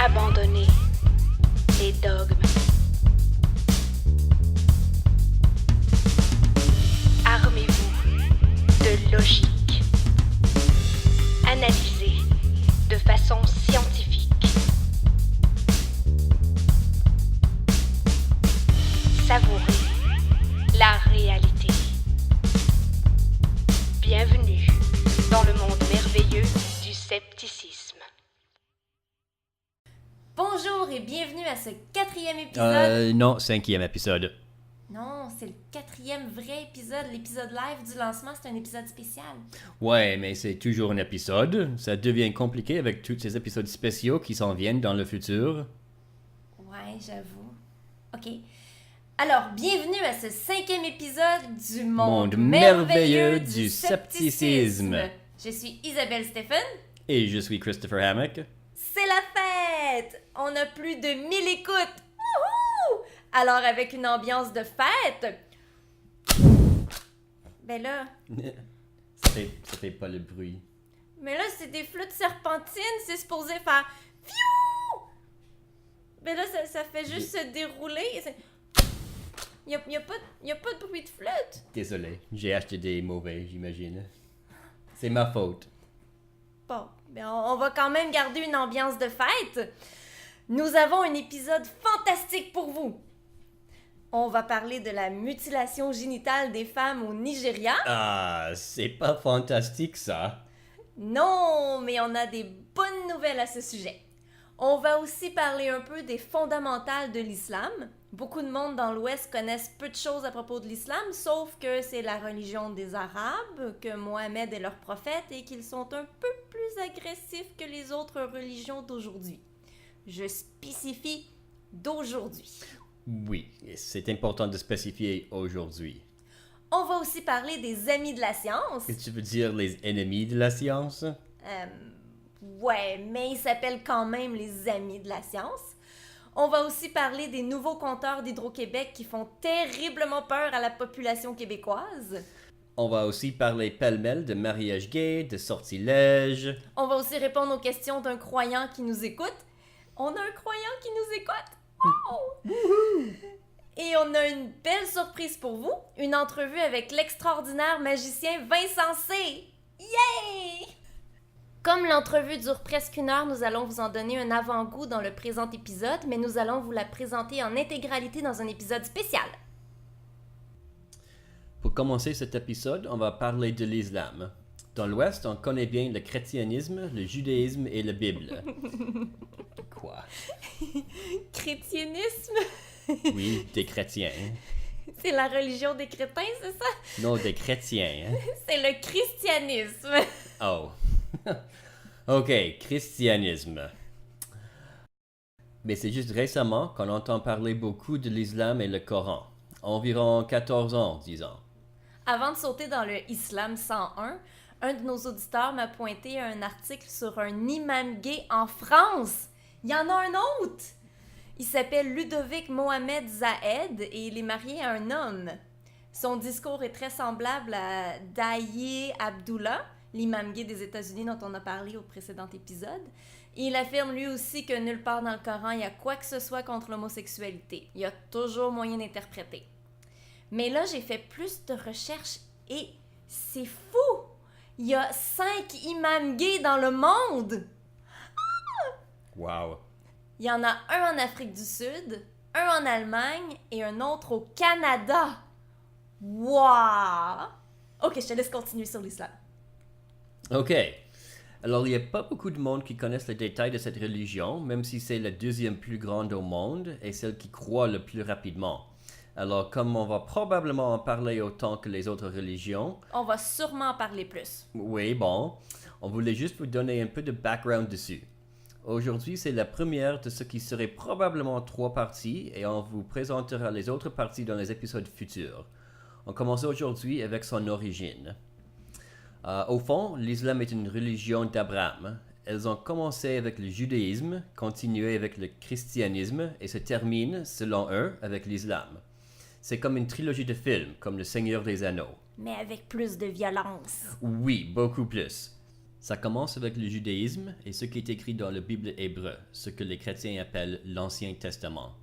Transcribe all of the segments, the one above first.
Abandonnez les dogmes. Armez-vous de logique. Analysez de façon scientifique. Savourez la réalité. Bienvenue dans le monde merveilleux du scepticisme. Bonjour et bienvenue à ce 4e épisode. Non, 5e épisode. Non, c'est le 4e vrai épisode. L'épisode live du lancement, c'est un épisode spécial. Ouais, mais c'est toujours un épisode. Ça devient compliqué avec tous ces épisodes spéciaux qui s'en viennent dans le futur. Ouais, j'avoue. OK. Alors, bienvenue à ce 5e épisode du monde merveilleux du scepticisme. Je suis Isabelle Stephen. Et je suis Christopher Hammock. C'est la fête! On a plus de 1000 écoutes! Wouhou! Alors, avec une ambiance de fête... Ben là... Ça fait pas le bruit. Mais là, c'est des flûtes serpentines, c'est supposé faire... Fiou! Ben là, ça fait juste se dérouler. Y a pas de bruit de flûte. Désolé, j'ai acheté des mauvais, j'imagine. C'est ma faute. Bon, ben on va quand même garder une ambiance de fête. Nous avons un épisode fantastique pour vous. On va parler de la mutilation génitale des femmes au Nigeria. Ah, c'est pas fantastique ça. Non, mais on a des bonnes nouvelles à ce sujet. On va aussi parler un peu des fondamentales de l'islam. Beaucoup de monde dans l'Ouest connaissent peu de choses à propos de l'islam, sauf que c'est la religion des Arabes, que Mohammed est leur prophète et qu'ils sont un peu plus agressifs que les autres religions d'aujourd'hui. Je spécifie d'aujourd'hui. Oui, c'est important de spécifier aujourd'hui. On va aussi parler des amis de la science. Qu'est-ce que tu veux dire, les ennemis de la science? Ouais, mais ils s'appellent quand même les amis de la science. On va aussi parler des nouveaux compteurs d'Hydro-Québec qui font terriblement peur à la population québécoise. On va aussi parler pêle-mêle de mariage gay, de sortilèges. On va aussi répondre aux questions d'un croyant qui nous écoute. On a un croyant qui nous écoute. Wow! Et on a une belle surprise pour vous, une entrevue avec l'extraordinaire magicien Vincent C. Yay! Comme l'entrevue dure presque 1 heure, nous allons vous en donner un avant-goût dans le présent épisode, mais nous allons vous la présenter en intégralité dans un épisode spécial. Pour commencer cet épisode, on va parler de l'islam. Dans l'Ouest, on connaît bien le chrétianisme, le judaïsme et la Bible. Quoi? Chrétianisme? Oui, des chrétiens. C'est la religion des crétins, c'est ça? Non, des chrétiens. C'est le christianisme. Oh. Ok, christianisme. Mais c'est juste récemment qu'on entend parler beaucoup de l'islam et le Coran. Environ 14 ans, disons. Avant de sauter dans le Islam 101, un de nos auditeurs m'a pointé un article sur un imam gay en France. Il y en a un autre! Il s'appelle Ludovic Mohamed Zahed et il est marié à un homme. Son discours est très semblable à Dahié Abdullah, l'imam gay des États-Unis dont on a parlé au précédent épisode. Et il affirme lui aussi que nulle part dans le Coran il y a quoi que ce soit contre l'homosexualité. Il y a toujours moyen d'interpréter. Mais là, j'ai fait plus de recherches et c'est fou! Il y a 5 imams gays dans le monde! Wow. Il y en a un en Afrique du Sud, un en Allemagne et un autre au Canada. Wow! Ok, je te laisse continuer sur l'islam. Ok. Alors, il n'y a pas beaucoup de monde qui connaissent les détails de cette religion, même si c'est la 2e plus grande au monde et celle qui croît le plus rapidement. Alors, comme on va probablement en parler autant que les autres religions... On va sûrement en parler plus. Oui, bon. On voulait juste vous donner un peu de background dessus. Aujourd'hui, c'est la première de ce qui serait probablement 3 parties et on vous présentera les autres parties dans les épisodes futurs. On commence aujourd'hui avec son origine. Au fond, l'islam est une religion d'Abraham. Elles ont commencé avec le judaïsme, continué avec le christianisme et se terminent, selon eux, avec l'islam. C'est comme une trilogie de films, comme Le Seigneur des Anneaux. Mais avec plus de violence. Oui, beaucoup plus. Ça commence avec le judaïsme et ce qui est écrit dans la Bible hébreu, ce que les chrétiens appellent l'Ancien Testament.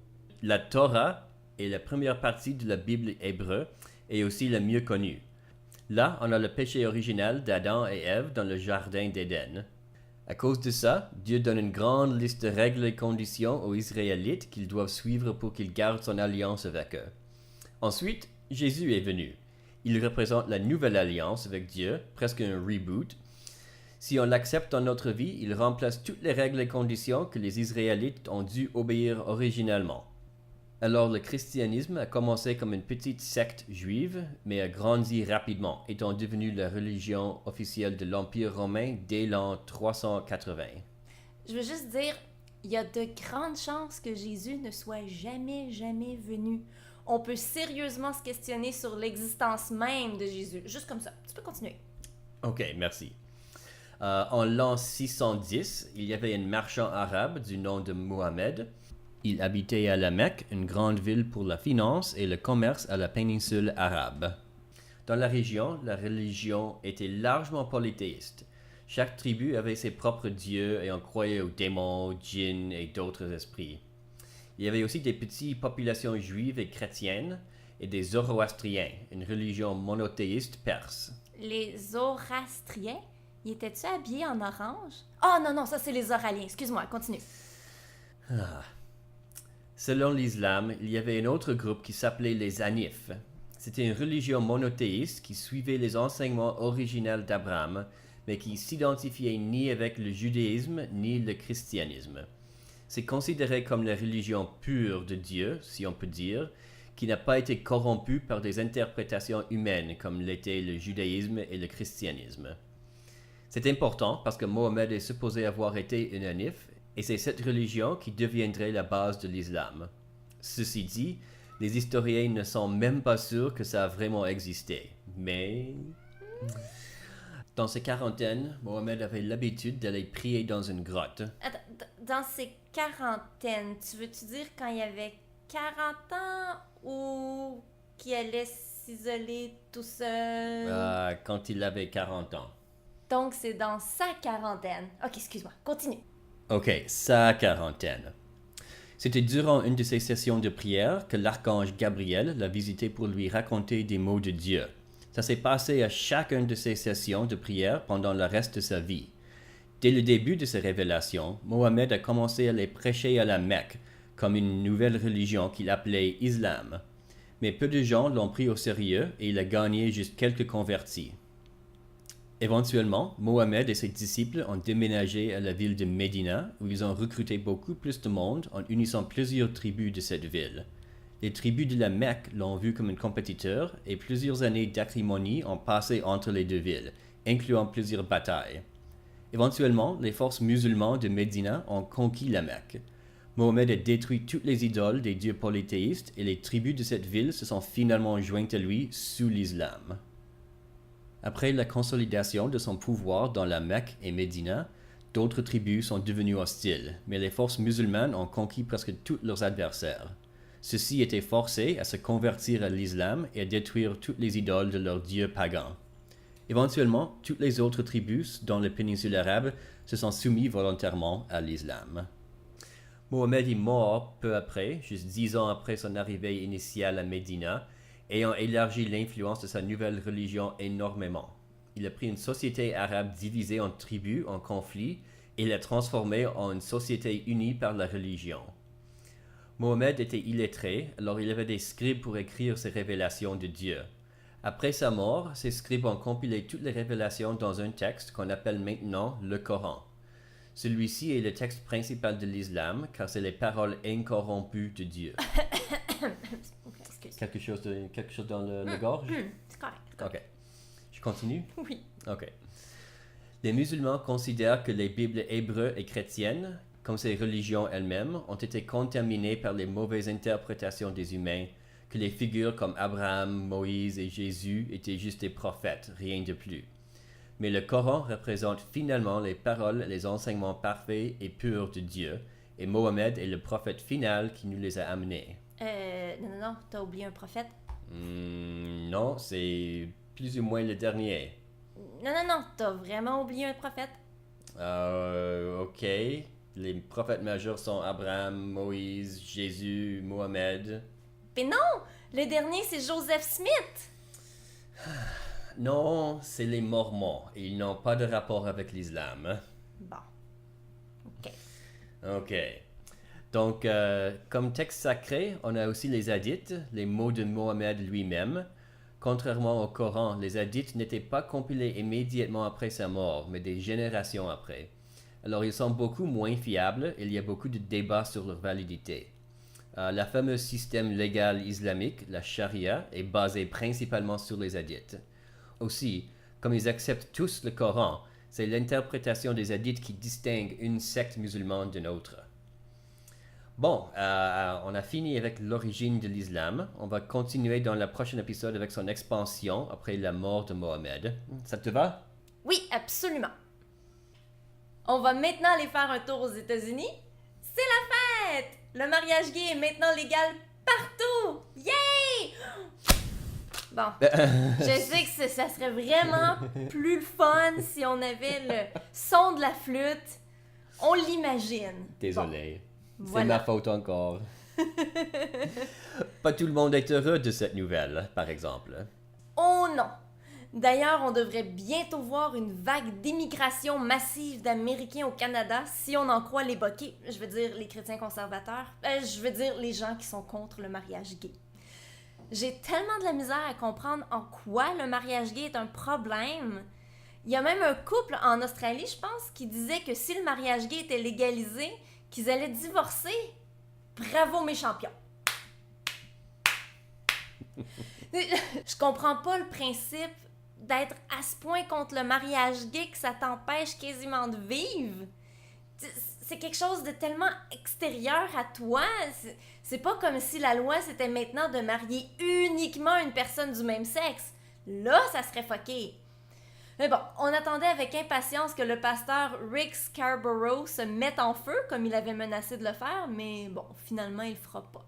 La Torah est la première partie de la Bible hébreu et aussi la mieux connue. Là, on a le péché original d'Adam et Ève dans le jardin d'Éden. À cause de ça, Dieu donne une grande liste de règles et conditions aux Israélites qu'ils doivent suivre pour qu'ils gardent son alliance avec eux. Ensuite, Jésus est venu. Il représente la nouvelle alliance avec Dieu, presque un reboot. Si on l'accepte dans notre vie, il remplace toutes les règles et conditions que les Israélites ont dû obéir originalement. Alors le christianisme a commencé comme une petite secte juive, mais a grandi rapidement, étant devenu la religion officielle de l'Empire romain dès l'an 380. Je veux juste dire, il y a de grandes chances que Jésus ne soit jamais venu. On peut sérieusement se questionner sur l'existence même de Jésus. Juste comme ça. Tu peux continuer. Ok, merci. En l'an 610, il y avait un marchand arabe du nom de Mohammed. Il habitait à la Mecque, une grande ville pour la finance et le commerce à la péninsule arabe. Dans la région, la religion était largement polythéiste. Chaque tribu avait ses propres dieux et on croyait aux démons, aux djinns et d'autres esprits. Il y avait aussi des petites populations juives et chrétiennes et des zoroastriens, une religion monothéiste perse. Les Zoroastriens, ils étaient-tu habillés en orange? Oh non, ça c'est les Oraliens. Excuse-moi, continue. Selon l'islam, il y avait un autre groupe qui s'appelait les Hanifs. C'était une religion monothéiste qui suivait les enseignements originels d'Abraham, mais qui s'identifiait ni avec le judaïsme ni le christianisme. C'est considéré comme la religion pure de Dieu, si on peut dire, qui n'a pas été corrompue par des interprétations humaines comme l'étaient le judaïsme et le christianisme. C'est important parce que Mohammed est supposé avoir été un Hanif, et c'est cette religion qui deviendrait la base de l'islam. Ceci dit, les historiens ne sont même pas sûrs que ça a vraiment existé. Mais dans ses quarantaines, Mohammed avait l'habitude d'aller prier dans une grotte. Attends, dans ses quarantaines, tu veux-tu dire quand il avait 40 ans ou qu'il allait s'isoler tout seul? Quand il avait 40 ans. Donc c'est dans sa quarantaine. Ok, excuse-moi, continue. Ok, sa quarantaine. C'était durant une de ces sessions de prière que l'archange Gabriel l'a visité pour lui raconter des mots de Dieu. Ça s'est passé à chacune de ces sessions de prière pendant le reste de sa vie. Dès le début de ces révélations, Mohammed a commencé à les prêcher à la Mecque, comme une nouvelle religion qu'il appelait Islam. Mais peu de gens l'ont pris au sérieux et il a gagné juste quelques convertis. Éventuellement, Mohammed et ses disciples ont déménagé à la ville de Médina, où ils ont recruté beaucoup plus de monde en unissant plusieurs tribus de cette ville. Les tribus de la Mecque l'ont vu comme un compétiteur et plusieurs années d'acrimonie ont passé entre les deux villes, incluant plusieurs batailles. Éventuellement, les forces musulmanes de Médina ont conquis la Mecque. Mohammed a détruit toutes les idoles des dieux polythéistes et les tribus de cette ville se sont finalement jointes à lui sous l'islam. Après la consolidation de son pouvoir dans la Mecque et Médina, d'autres tribus sont devenues hostiles, mais les forces musulmanes ont conquis presque tous leurs adversaires. Ceux-ci étaient forcés à se convertir à l'islam et à détruire toutes les idoles de leurs dieux pagans. Éventuellement, toutes les autres tribus dans la péninsule arabe se sont soumis volontairement à l'islam. Mohammed est mort peu après, juste 10 ans après son arrivée initiale à Médina, ayant élargi l'influence de sa nouvelle religion énormément. Il a pris une société arabe divisée en tribus, en conflits, et l'a transformée en une société unie par la religion. Mohammed était illettré, alors il avait des scribes pour écrire ses révélations de Dieu. Après sa mort, ces scribes ont compilé toutes les révélations dans un texte qu'on appelle maintenant le Coran. Celui-ci est le texte principal de l'islam, car c'est les paroles incorrompues de Dieu. Quelque chose dans le gorge? C'est correct. Ok. Je continue? Oui. Ok. Les musulmans considèrent que les Bibles hébreux et chrétiennes, comme ces religions elles-mêmes, ont été contaminées par les mauvaises interprétations des humains, que les figures comme Abraham, Moïse et Jésus étaient juste des prophètes, rien de plus. Mais le Coran représente finalement les paroles et les enseignements parfaits et purs de Dieu, et Mohammed est le prophète final qui nous les a amenés. Non, t'as oublié un prophète? Non, c'est plus ou moins le dernier. Non, t'as vraiment oublié un prophète. Ok. Les prophètes majeurs sont Abraham, Moïse, Jésus, Mohamed. Mais non! Le dernier, c'est Joseph Smith! Non, c'est les Mormons. Et ils n'ont pas de rapport avec l'islam. Hein? Bon. OK. Ok. Donc, comme texte sacré, on a aussi les hadiths, les mots de Mohammed lui-même. Contrairement au Coran, les hadiths n'étaient pas compilés immédiatement après sa mort, mais des générations après. Alors, ils sont beaucoup moins fiables et il y a beaucoup de débats sur leur validité. Le fameux système légal islamique, la charia, est basé principalement sur les hadiths. Aussi, comme ils acceptent tous le Coran, c'est l'interprétation des hadiths qui distingue une secte musulmane d'une autre. Bon, on a fini avec l'origine de l'islam. On va continuer dans le prochain épisode avec son expansion après la mort de Mohammed. Ça te va? Oui, absolument. On va maintenant aller faire un tour aux États-Unis. C'est la fête! Le mariage gay est maintenant légal partout! Yay! Bon, je sais que ça serait vraiment plus le fun si on avait le son de la flûte. On l'imagine. Désolé. Bon, C'est voilà. ma faute encore. Pas tout le monde est heureux de cette nouvelle, par exemple. Oh non! D'ailleurs, on devrait bientôt voir une vague d'immigration massive d'Américains au Canada si on en croit les boquets, je veux dire les chrétiens conservateurs, je veux dire les gens qui sont contre le mariage gay. J'ai tellement de la misère à comprendre en quoi le mariage gay est un problème. Il y a même un couple en Australie, je pense, qui disait que si le mariage gay était légalisé, qu'ils allaient divorcer. Bravo mes champions! Je comprends pas le principe d'être à ce point contre le mariage gay que ça t'empêche quasiment de vivre. C'est quelque chose de tellement extérieur à toi. C'est pas comme si la loi c'était maintenant de marier uniquement une personne du même sexe. Là, ça serait fucké. Mais bon, on attendait avec impatience que le pasteur Rick Scarborough se mette en feu comme il avait menacé de le faire, mais bon, finalement, il le fera pas.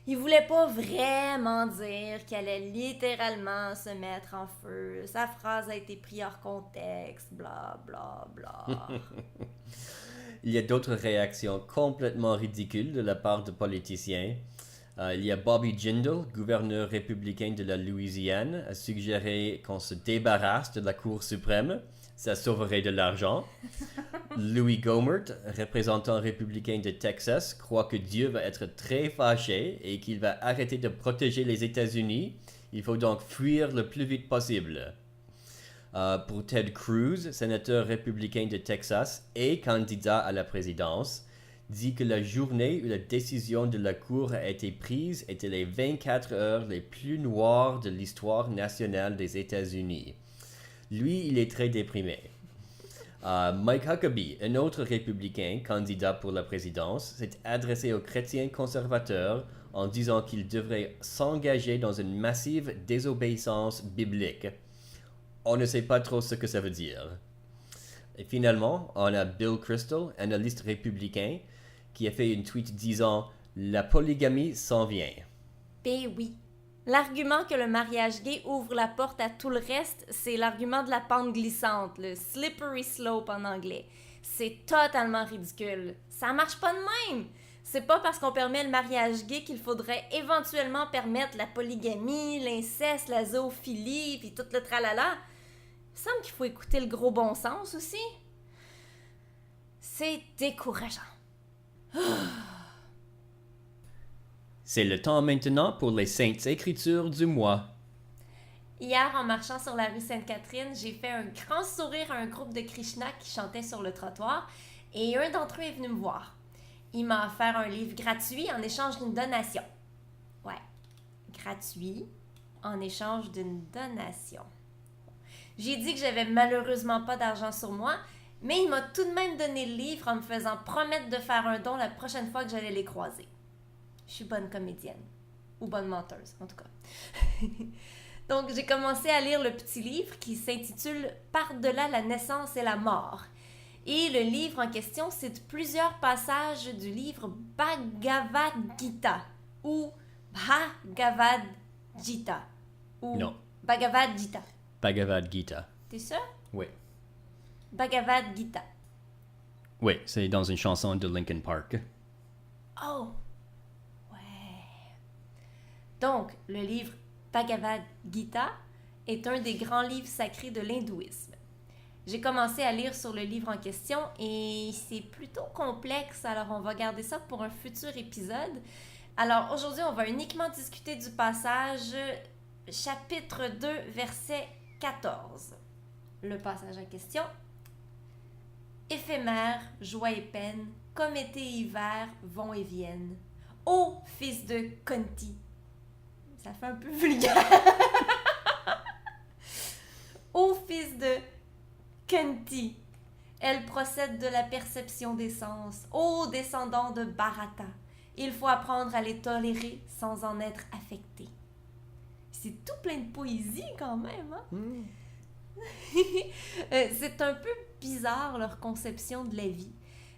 Il voulait pas vraiment dire qu'il allait littéralement se mettre en feu. Sa phrase a été prise hors contexte, bla bla bla. Il y a d'autres réactions complètement ridicules de la part de politiciens. Il y a Bobby Jindal, gouverneur républicain de la Louisiane, a suggéré qu'on se débarrasse de la Cour suprême. Ça sauverait de l'argent. Louis Gohmert, représentant républicain de Texas, croit que Dieu va être très fâché et qu'il va arrêter de protéger les États-Unis. Il faut donc fuir le plus vite possible. Pour Ted Cruz, sénateur républicain de Texas et candidat à la présidence, dit que la journée où la décision de la Cour a été prise était les 24 heures les plus noires de l'histoire nationale des États-Unis. Lui, il est très déprimé. Mike Huckabee, un autre républicain candidat pour la présidence, s'est adressé aux chrétiens conservateurs en disant qu'ils devraient s'engager dans une massive désobéissance biblique. On ne sait pas trop ce que ça veut dire. Et finalement, on a Bill Kristol, analyste républicain, qui a fait une tweet disant « La polygamie s'en vient ». Ben oui. L'argument que le mariage gay ouvre la porte à tout le reste, c'est l'argument de la pente glissante, le slippery slope en anglais. C'est totalement ridicule. Ça marche pas de même. C'est pas parce qu'on permet le mariage gay qu'il faudrait éventuellement permettre la polygamie, l'inceste, la zoophilie, puis tout le tralala. Il me semble qu'il faut écouter le gros bon sens aussi. C'est décourageant. C'est le temps maintenant pour les Saintes Écritures du mois. Hier, en marchant sur la rue Sainte-Catherine, j'ai fait un grand sourire à un groupe de Krishna qui chantait sur le trottoir et un d'entre eux est venu me voir. Il m'a offert un livre gratuit en échange d'une donation. Ouais, gratuit en échange d'une donation. J'ai dit que j'avais malheureusement pas d'argent sur moi, mais il m'a tout de même donné le livre en me faisant promettre de faire un don la prochaine fois que j'allais les croiser. Je suis bonne comédienne. Ou bonne menteuse, en tout cas. Donc, j'ai commencé à lire le petit livre qui s'intitule « Par-delà la naissance et la mort ». Et le livre en question cite plusieurs passages du livre Bhagavad Gita ou Bhagavad Gita ou Non. Bhagavad Gita. Bhagavad Gita. T'es sûr? Oui. Bhagavad Gita. Oui, c'est dans une chanson de Linkin Park. Oh! Ouais. Donc, le livre Bhagavad Gita est un des grands livres sacrés de l'hindouisme. J'ai commencé à lire sur le livre en question et c'est plutôt complexe, alors on va garder ça pour un futur épisode. Alors aujourd'hui, on va uniquement discuter du passage chapitre 2, verset 14. Le passage en question. Éphémère, joie et peine, comme été et hiver vont et viennent. Ô fils de Kunti. Ça fait un peu vulgaire. Ô fils de Kunti. Elle procède de la perception des sens. Ô descendant de Bharata. Il faut apprendre à les tolérer sans en être affecté. C'est tout plein de poésie quand même, hein? C'est un peu bizarre leur conception de la vie.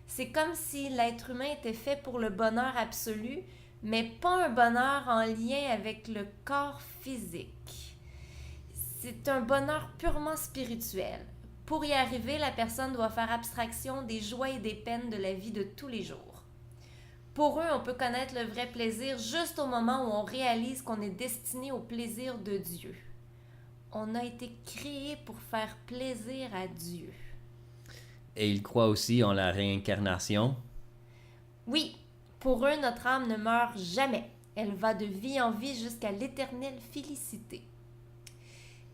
C'est comme si l'être humain était fait pour le bonheur absolu, mais pas un bonheur en lien avec le corps physique. C'est un bonheur purement spirituel. Pour y arriver, la personne doit faire abstraction des joies et des peines de la vie de tous les jours. Pour eux, on peut connaître le vrai plaisir juste au moment où on réalise qu'on est destiné au plaisir de Dieu. On a été créé pour faire plaisir à Dieu. Et ils croient aussi en la réincarnation? Oui, pour eux, notre âme ne meurt jamais. Elle va de vie en vie jusqu'à l'éternelle félicité.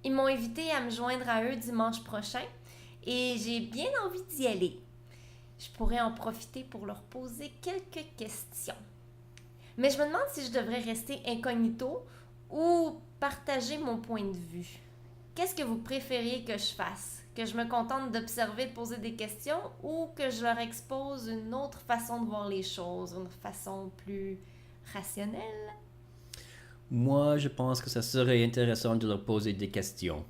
Ils m'ont invité à me joindre à eux dimanche prochain et j'ai bien envie d'y aller. Je pourrais en profiter pour leur poser quelques questions. Mais je me demande si je devrais rester incognito ou partager mon point de vue. Qu'est-ce que vous préfériez que je fasse? Que je me contente d'observer, de poser des questions ou que je leur expose une autre façon de voir les choses, une façon plus rationnelle? Moi, je pense que ça serait intéressant de leur poser des questions.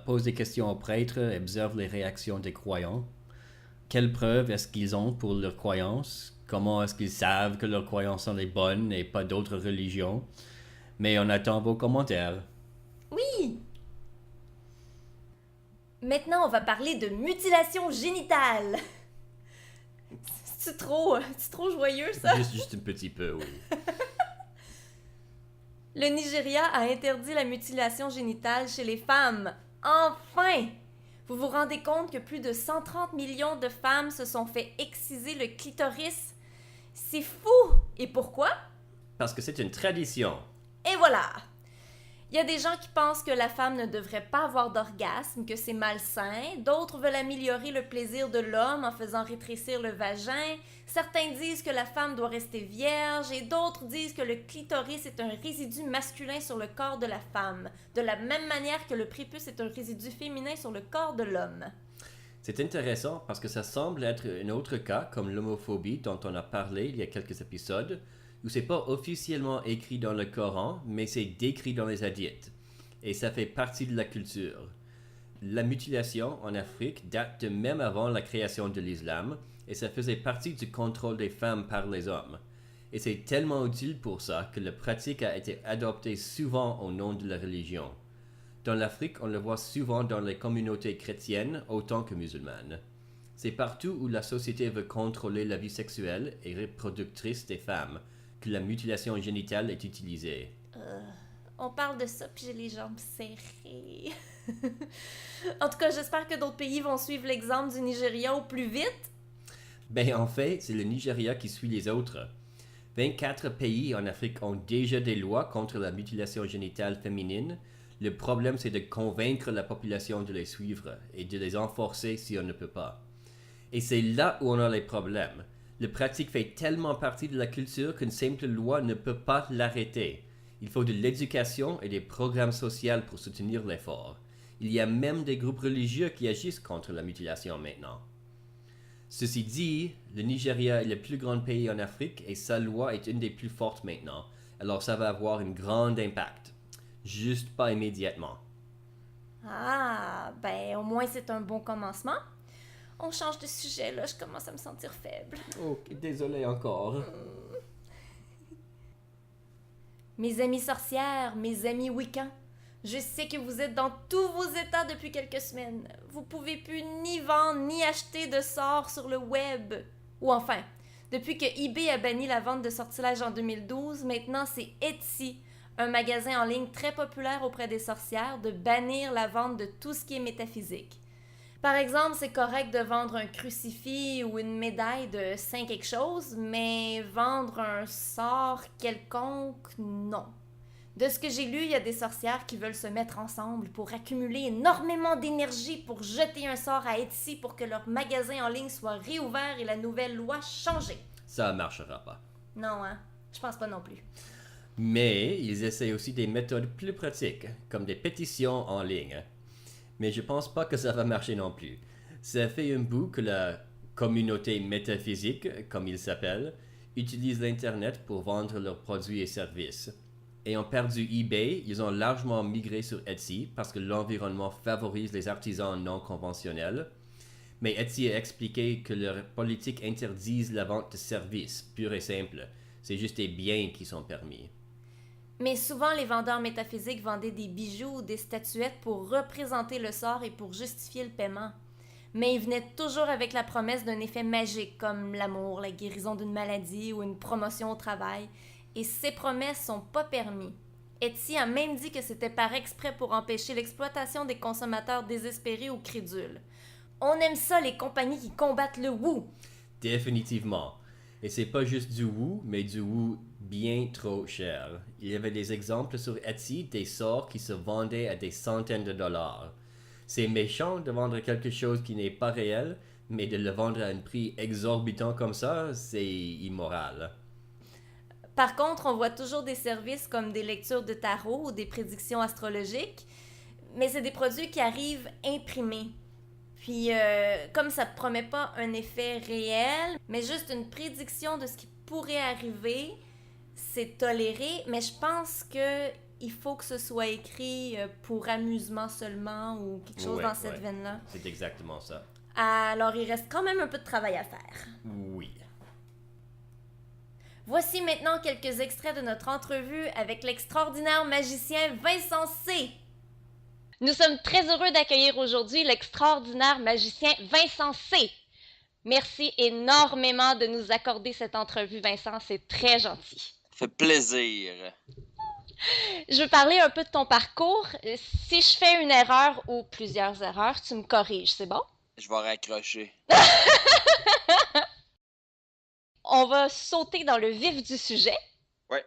Pose des questions aux prêtres, observe les réactions des croyants. Quelles preuves est-ce qu'ils ont pour leurs croyances? Comment est-ce qu'ils savent que leurs croyances sont les bonnes et pas d'autres religions? Mais on attend vos commentaires. Oui! Maintenant, on va parler de mutilation génitale. C'est trop joyeux, ça? Juste un petit peu, oui. Le Nigeria a interdit la mutilation génitale chez les femmes. Enfin! Vous vous rendez compte que plus de 130 millions de femmes se sont fait exciser le clitoris? C'est fou! Et pourquoi? Parce que c'est une tradition. Et voilà! Il y a des gens qui pensent que la femme ne devrait pas avoir d'orgasme, que c'est malsain. D'autres veulent améliorer le plaisir de l'homme en faisant rétrécir le vagin. Certains disent que la femme doit rester vierge et d'autres disent que le clitoris est un résidu masculin sur le corps de la femme, de la même manière que le prépuce est un résidu féminin sur le corps de l'homme. C'est intéressant parce que ça semble être un autre cas comme l'homophobie dont on a parlé il y a quelques épisodes, où c'est pas officiellement écrit dans le Coran, mais c'est décrit dans les hadiths. Et ça fait partie de la culture. La mutilation en Afrique date de même avant la création de l'islam, et ça faisait partie du contrôle des femmes par les hommes. Et c'est tellement utile pour ça que la pratique a été adoptée souvent au nom de la religion. Dans l'Afrique, on le voit souvent dans les communautés chrétiennes autant que musulmanes. C'est partout où la société veut contrôler la vie sexuelle et reproductrice des femmes que la mutilation génitale est utilisée. On parle de ça puis j'ai les jambes serrées. En tout cas, j'espère que d'autres pays vont suivre l'exemple du Nigeria au plus vite. Ben en fait, c'est le Nigeria qui suit les autres. 24 pays en Afrique ont déjà des lois contre la mutilation génitale féminine. Le problème, c'est de convaincre la population de les suivre et de les enforcer si on ne peut pas. Et c'est là où on a les problèmes. La pratique fait tellement partie de la culture qu'une simple loi ne peut pas l'arrêter. Il faut de l'éducation et des programmes sociaux pour soutenir l'effort. Il y a même des groupes religieux qui agissent contre la mutilation maintenant. Ceci dit, le Nigeria est le plus grand pays en Afrique et sa loi est une des plus fortes maintenant. Alors ça va avoir un grand impact. Juste pas immédiatement. Ah, ben au moins c'est un bon commencement. On change de sujet, là, je commence à me sentir faible. Ok, désolé encore. Mes amis sorcières, mes amis Wiccans, Je sais que vous êtes dans tous vos états depuis quelques semaines. Vous pouvez plus ni vendre ni acheter de sorts sur le web. Ou enfin, depuis que eBay a banni la vente de sortilèges en 2012, maintenant c'est Etsy, un magasin en ligne très populaire auprès des sorcières, de bannir la vente de tout ce qui est métaphysique. Par exemple, c'est correct de vendre un crucifix ou une médaille de Saint quelque chose, mais vendre un sort quelconque, non. De ce que j'ai lu, il y a des sorcières qui veulent se mettre ensemble pour accumuler énormément d'énergie pour jeter un sort à Etsy pour que leur magasin en ligne soit réouvert et la nouvelle loi changée. Ça marchera pas. Non, hein? Je pense pas non plus. Mais ils essaient aussi des méthodes plus pratiques, comme des pétitions en ligne. Mais je pense pas que ça va marcher non plus. Ça fait un bout que la communauté métaphysique, comme ils s'appellent, utilise l'Internet pour vendre leurs produits et services. Ayant perdu eBay, ils ont largement migré sur Etsy parce que l'environnement favorise les artisans non conventionnels. Mais Etsy a expliqué que leur politique interdise la vente de services, pure et simple. C'est juste des biens qui sont permis. Mais souvent, les vendeurs métaphysiques vendaient des bijoux ou des statuettes pour représenter le sort et pour justifier le paiement. Mais ils venaient toujours avec la promesse d'un effet magique, comme l'amour, la guérison d'une maladie ou une promotion au travail. Et ces promesses sont pas permis. Etsy a même dit que c'était par exprès pour empêcher l'exploitation des consommateurs désespérés ou crédules. On aime ça, les compagnies qui combattent le woo. Définitivement. Et c'est pas juste du woo, mais du woo bien trop cher. Il y avait des exemples sur Etsy des sorts qui se vendaient à des centaines de dollars. C'est méchant de vendre quelque chose qui n'est pas réel, mais de le vendre à un prix exorbitant comme ça, c'est immoral. Par contre, on voit toujours des services comme des lectures de tarot ou des prédictions astrologiques, mais c'est des produits qui arrivent imprimés. Puis, comme ça ne promet pas un effet réel, mais juste une prédiction de ce qui pourrait arriver, c'est toléré, mais je pense que il faut que ce soit écrit pour amusement seulement ou quelque chose dans cette veine-là. C'est exactement ça. Alors, il reste quand même un peu de travail à faire. Oui. Voici maintenant quelques extraits de notre entrevue avec l'extraordinaire magicien Vincent C. Nous sommes très heureux d'accueillir aujourd'hui l'extraordinaire magicien Vincent C. Merci énormément de nous accorder cette entrevue, Vincent, c'est très gentil. Ça fait plaisir. Je veux parler un peu de ton parcours. Si je fais une erreur ou plusieurs erreurs, tu me corriges, c'est bon? Je vais raccrocher. On va sauter dans le vif du sujet. Ouais.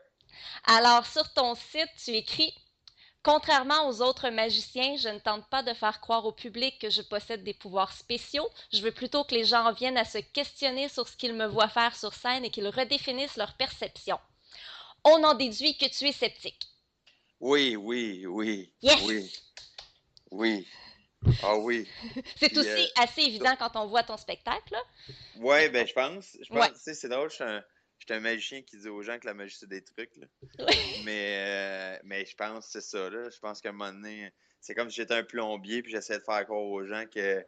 Alors, sur ton site, tu écris « Contrairement aux autres magiciens, je ne tente pas de faire croire au public que je possède des pouvoirs spéciaux. Je veux plutôt que les gens viennent à se questionner sur ce qu'ils me voient faire sur scène et qu'ils redéfinissent leur perception. On en déduit que tu es sceptique. » Oui. Yes! Oui. Ah oui. C'est Puis, aussi assez évident quand on voit ton spectacle, là. Ouais, ben je pense, Ouais. tu sais, c'est drôle, je suis un magicien qui dit aux gens que la magie c'est des trucs, là. Mais je pense que c'est ça, là. Je pense qu'à un moment donné, c'est comme si j'étais un plombier puis j'essaie de faire croire aux gens que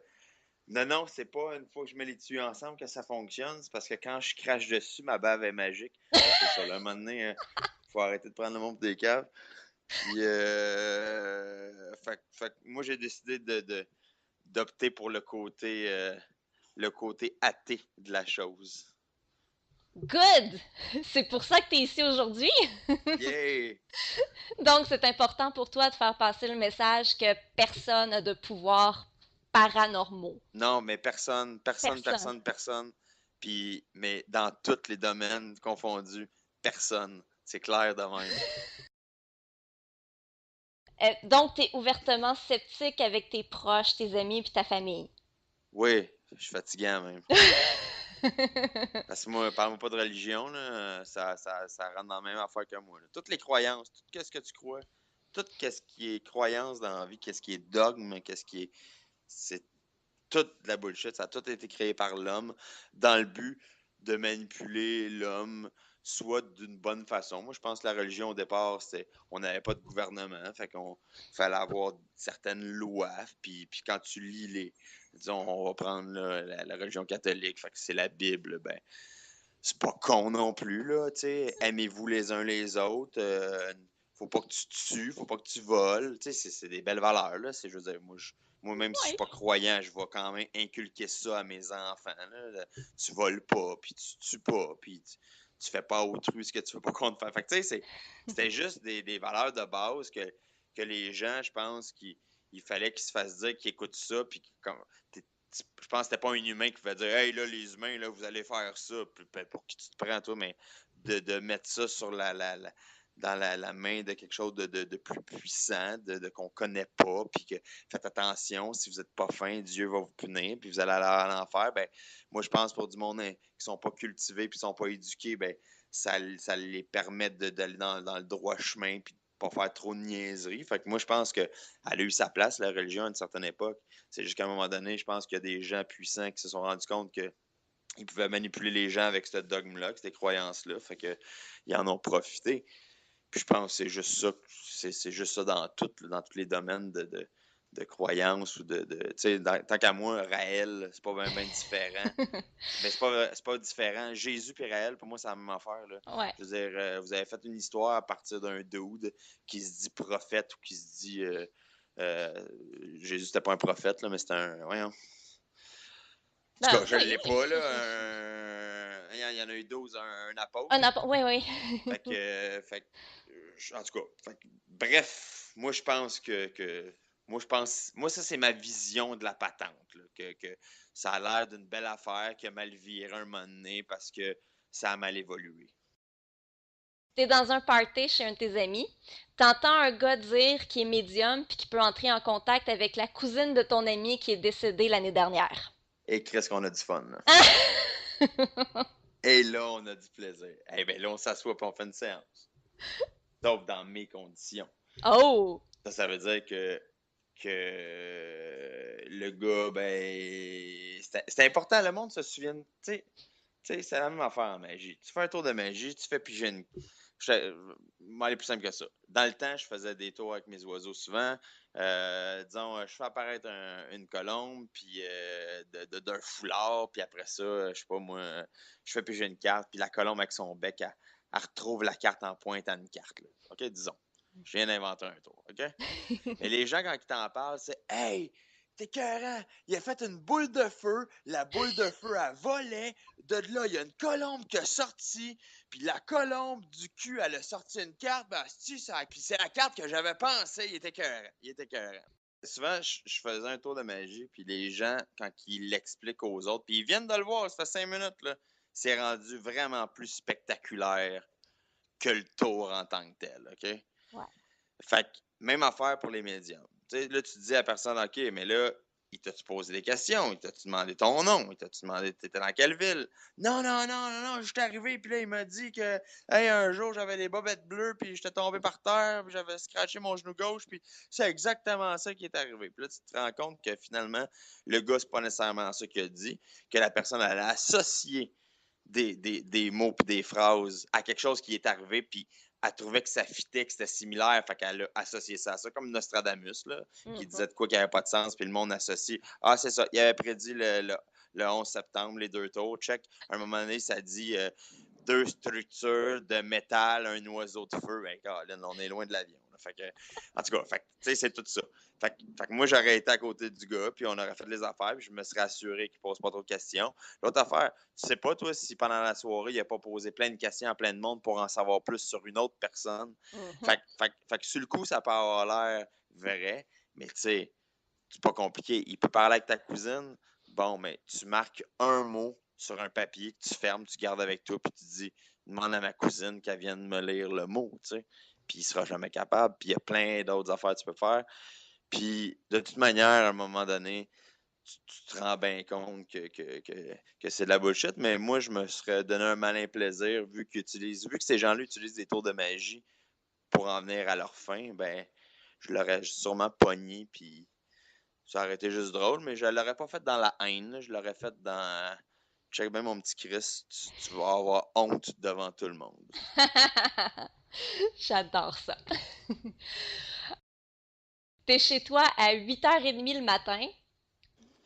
non, c'est pas une fois que je mets les tuyaux ensemble que ça fonctionne, c'est parce que quand je crache dessus, ma bave est magique. C'est ça, là, à un moment donné, faut arrêter de prendre le monde pour des caves. Puis, fait que moi, j'ai décidé d'opter pour le côté athée de la chose. Good! C'est pour ça que tu es ici aujourd'hui. Yeah! Donc, c'est important pour toi de faire passer le message que personne n'a de pouvoirs paranormaux. Non, mais personne. Puis, mais dans tous les domaines confondus, personne. C'est clair de même. Donc, tu es ouvertement sceptique avec tes proches, tes amis et ta famille. Oui, je suis fatigant même. Parce que moi, parle-moi pas de religion, là, ça rentre dans la même affaire que moi, là. Toutes les croyances, tout ce que tu crois, tout ce qui est croyance dans la vie, qu'est-ce qui est dogme, c'est toute de la bullshit. Ça a tout été créé par l'homme dans le but de manipuler l'homme, soit d'une bonne façon. Moi, je pense que la religion, au départ, on n'avait pas de gouvernement, fait qu'on fallait avoir certaines lois, puis quand tu lis disons, on va prendre là, la religion catholique, fait que c'est la Bible, ben, c'est pas con non plus, là, tu sais. Aimez-vous les uns les autres, faut pas que tu tues, faut pas que tu voles. Tu sais, c'est des belles valeurs, là. Je veux dire, moi, même si je suis pas croyant, je vais quand même inculquer ça à mes enfants, là. Tu voles pas, puis tu tues pas, puis tu fais pas à autrui ce que tu veux pas qu'on te fasse. Fait que, tu sais, c'était juste des valeurs de base que les gens, je pense, il fallait qu'ils se fassent dire qu'ils écoutent ça, puis je pense que c'était pas un humain qui pouvait dire « Hey, là, les humains, là, vous allez faire ça. » Pour qui tu te prends, toi, mais de mettre ça sur dans la main de quelque chose de plus puissant, qu'on connaît pas, puis que faites attention, si vous n'êtes pas fin, Dieu va vous punir, puis vous allez aller à l'enfer. Ben, moi, je pense pour du monde qui sont pas cultivés, puis qui sont pas éduqués, ben, ça les permet d'aller dans le droit chemin, puis de pas faire trop de niaiseries. Fait que moi, je pense qu'elle a eu sa place, la religion, à une certaine époque. C'est juste qu'à un moment donné, je pense qu'il y a des gens puissants qui se sont rendus compte qu'ils pouvaient manipuler les gens avec ce dogme-là, avec ces croyances-là. Fait que ils en ont profité. Puis je pense que c'est juste ça dans tous les domaines de croyances ou tu sais, tant qu'à moi, Raël, c'est pas bien différent. Mais c'est pas différent. Jésus et Raël, pour moi, c'est la même affaire, là. Ouais. Je veux dire, vous avez fait une histoire à partir d'un dude qui se dit prophète ou qui se dit Jésus, c'était pas un prophète, là, mais c'était un. Voyons. En tout cas, je ne l'ai pas, là. Il y en a eu 12, un apôtre. Un apôtre, oui. Fait que, en tout cas, bref, moi, je pense moi, ça, c'est ma vision de la patente, là, que ça a l'air d'une belle affaire qui a mal viré un moment donné parce que ça a mal évolué. T'es dans un party chez un de tes amis, t'entends un gars dire qu'il est médium puis qu'il peut entrer en contact avec la cousine de ton ami qui est décédée l'année dernière. Et qu'est-ce qu'on a du fun, là? Et là, on a du plaisir. Eh bien, là, on s'assoit et on fait une séance. Sauf dans mes conditions. Oh! Ça veut dire que le gars, ben, c'est important, le monde se souvienne. Tu sais, c'est la même affaire en magie. Tu fais un tour de magie, tu fais piger une. Je vais aller plus simple que ça. Dans le temps, je faisais des tours avec mes oiseaux souvent. Disons, je fais apparaître une colombe, puis d'un foulard, puis après ça, je sais pas moi, je fais piger une carte, puis la colombe avec son bec, elle retrouve la carte en pointe à une carte. Là. OK, disons. Je viens d'inventer un tour, OK? Mais les gens, quand ils t'en parlent, c'est « Hey, t'es écœurant! Il a fait une boule de feu, la boule de feu, elle volait, de là, il y a une colombe qui a sorti, puis la colombe du cul, elle a sorti une carte, ben, puis c'est la carte que j'avais pensé, il était écœurant. Souvent, je faisais un tour de magie, puis les gens, quand ils l'expliquent aux autres, puis ils viennent de le voir, ça fait 5 minutes, là, c'est rendu vraiment plus spectaculaire que le tour en tant que tel, OK? Ouais. Fait que, même affaire pour les médiums. Tu sais, là, tu dis à la personne, OK, mais là, il t'a-tu posé des questions? Il t'a-tu demandé ton nom? Il t'a-tu demandé t'étais dans quelle ville? Non, je suis arrivé, puis là, il m'a dit que, hey, un jour, j'avais des bobettes bleues, puis j'étais tombé par terre, puis j'avais scratché mon genou gauche, puis c'est exactement ça qui est arrivé. Puis là, tu te rends compte que finalement, le gars, c'est pas nécessairement ça qu'il a dit, que la personne, elle a associé des mots puis des phrases à quelque chose qui est arrivé, puis elle trouvait que ça fitait, que c'était similaire, fait qu'elle a associé ça à ça, comme Nostradamus, là, qui disait de quoi qui n'avait pas de sens, puis le monde associe. Ah, c'est ça, il avait prédit le 11 septembre, les 2 tours, check. À un moment donné, ça dit 2 structures de métal, un oiseau de feu. Ben, Colin, on est loin de l'avion. Fait que, en tout cas, tu sais, c'est tout ça. Fait que moi, j'aurais été à côté du gars, puis on aurait fait les affaires, puis je me serais assuré qu'il ne pose pas trop de questions. L'autre affaire, tu sais pas, toi, si pendant la soirée, il n'a pas posé plein de questions à plein de monde pour en savoir plus sur une autre personne. Fait que sur le coup, ça peut avoir l'air vrai, mais tu sais, c'est pas compliqué. Il peut parler avec ta cousine, bon, mais tu marques un mot sur un papier que tu fermes, tu gardes avec toi, puis tu dis, demande à ma cousine qu'elle vienne me lire le mot, tu sais. Puis il sera jamais capable. Puis il y a plein d'autres affaires que tu peux faire. Puis, de toute manière, à un moment donné, tu te rends bien compte que c'est de la bullshit, mais moi, je me serais donné un malin plaisir, vu que ces gens-là utilisent des tours de magie pour en venir à leur fin, ben, je l'aurais sûrement pogné, puis ça aurait été juste drôle, mais je l'aurais pas fait dans la haine, là, je l'aurais fait dans... Check bien mon petit Chris, tu vas avoir honte devant tout le monde. J'adore ça. T'es chez toi à 8h30 le matin,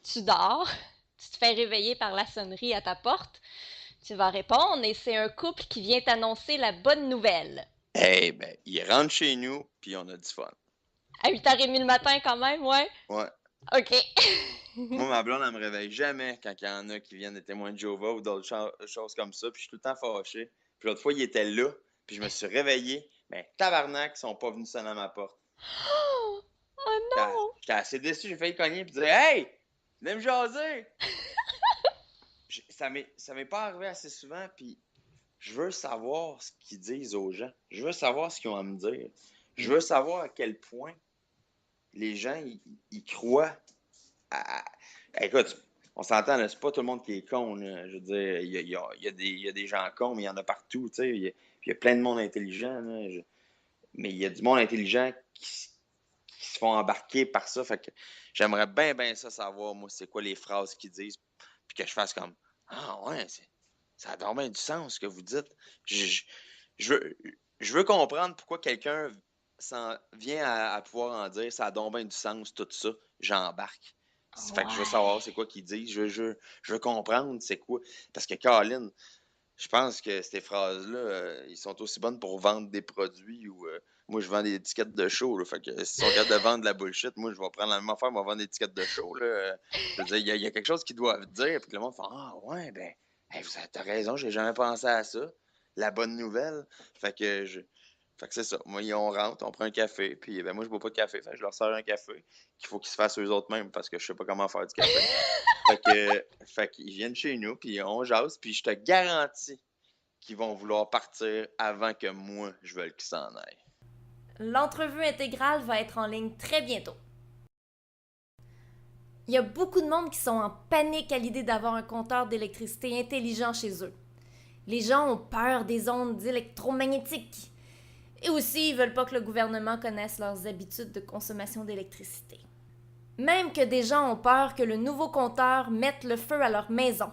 tu dors, tu te fais réveiller par la sonnerie à ta porte, tu vas répondre et c'est un couple qui vient t'annoncer la bonne nouvelle. Eh ben, il rentre chez nous, puis on a du fun. À 8h30 le matin, quand même, ouais? Ouais. OK. Moi, ma blonde, elle me réveille jamais quand il y en a qui viennent des témoins de Jéhovah ou d'autres choses comme ça, puis je suis tout le temps fâché. Puis l'autre fois, il était là, puis je me suis réveillé. Mais tabarnak, ils sont pas venus sonner à ma porte. Oh non! J'étais assez déçu, j'ai failli cogner puis dire Hey! Venez me jaser! Ça m'est pas arrivé assez souvent, puis je veux savoir ce qu'ils disent aux gens. Je veux savoir ce qu'ils ont à me dire. Je veux savoir à quel point les gens, ils croient à... Écoute, on s'entend, là, c'est pas tout le monde qui est con. Là. Je veux dire, il y a des gens cons, mais il y en a partout. Tu sais. Il y a plein de monde intelligent. Là. Mais il y a du monde intelligent qui se font embarquer par ça. Fait que j'aimerais bien ça savoir, moi, c'est quoi les phrases qu'ils disent. Puis que je fasse comme Ah ouais, ça a donc bien du sens ce que vous dites. Je veux, je veux comprendre pourquoi quelqu'un vient à pouvoir en dire ça a donc bien du sens, tout ça. J'embarque. Fait que je veux savoir c'est quoi qu'ils disent. Je veux comprendre c'est quoi. Parce que Caroline, je pense que ces phrases-là, ils sont aussi bonnes pour vendre des produits ou moi je vends des étiquettes de show. Là, fait que s'ils sont capables de vendre de la bullshit, moi je vais prendre la même affaire, je vais vendre des étiquettes de show. Là, je veux dire, il y a quelque chose qu'ils doivent dire, puis que le monde fait Ah ouais, ben, hey, t'as raison, j'ai jamais pensé à ça. La bonne nouvelle. Fait que Fait que c'est ça. Moi, on rentre, on prend un café, puis ben moi je bois pas de café. Fait que je leur sers un café qu'il faut qu'ils se fassent eux autres mêmes parce que je sais pas comment faire du café. Fait qu'ils viennent chez nous, puis on jase, puis je te garantis qu'ils vont vouloir partir avant que moi, je veuille qu'ils s'en aillent. L'entrevue intégrale va être en ligne très bientôt. Il y a beaucoup de monde qui sont en panique à l'idée d'avoir un compteur d'électricité intelligent chez eux. Les gens ont peur des ondes électromagnétiques. Et aussi, ils veulent pas que le gouvernement connaisse leurs habitudes de consommation d'électricité. Même que des gens ont peur que le nouveau compteur mette le feu à leur maison.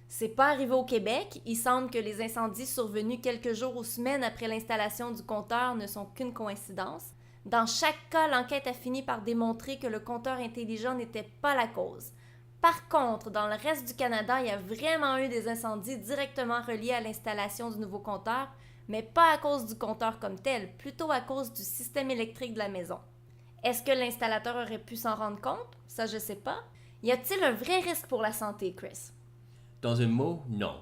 C'est pas arrivé au Québec. Il semble que les incendies survenus quelques jours ou semaines après l'installation du compteur ne sont qu'une coïncidence. Dans chaque cas, l'enquête a fini par démontrer que le compteur intelligent n'était pas la cause. Par contre, dans le reste du Canada, il y a vraiment eu des incendies directement reliés à l'installation du nouveau compteur, mais pas à cause du compteur comme tel, plutôt à cause du système électrique de la maison. Est-ce que l'installateur aurait pu s'en rendre compte? Ça, je sais pas. Y a-t-il un vrai risque pour la santé, Chris? Dans un mot, non.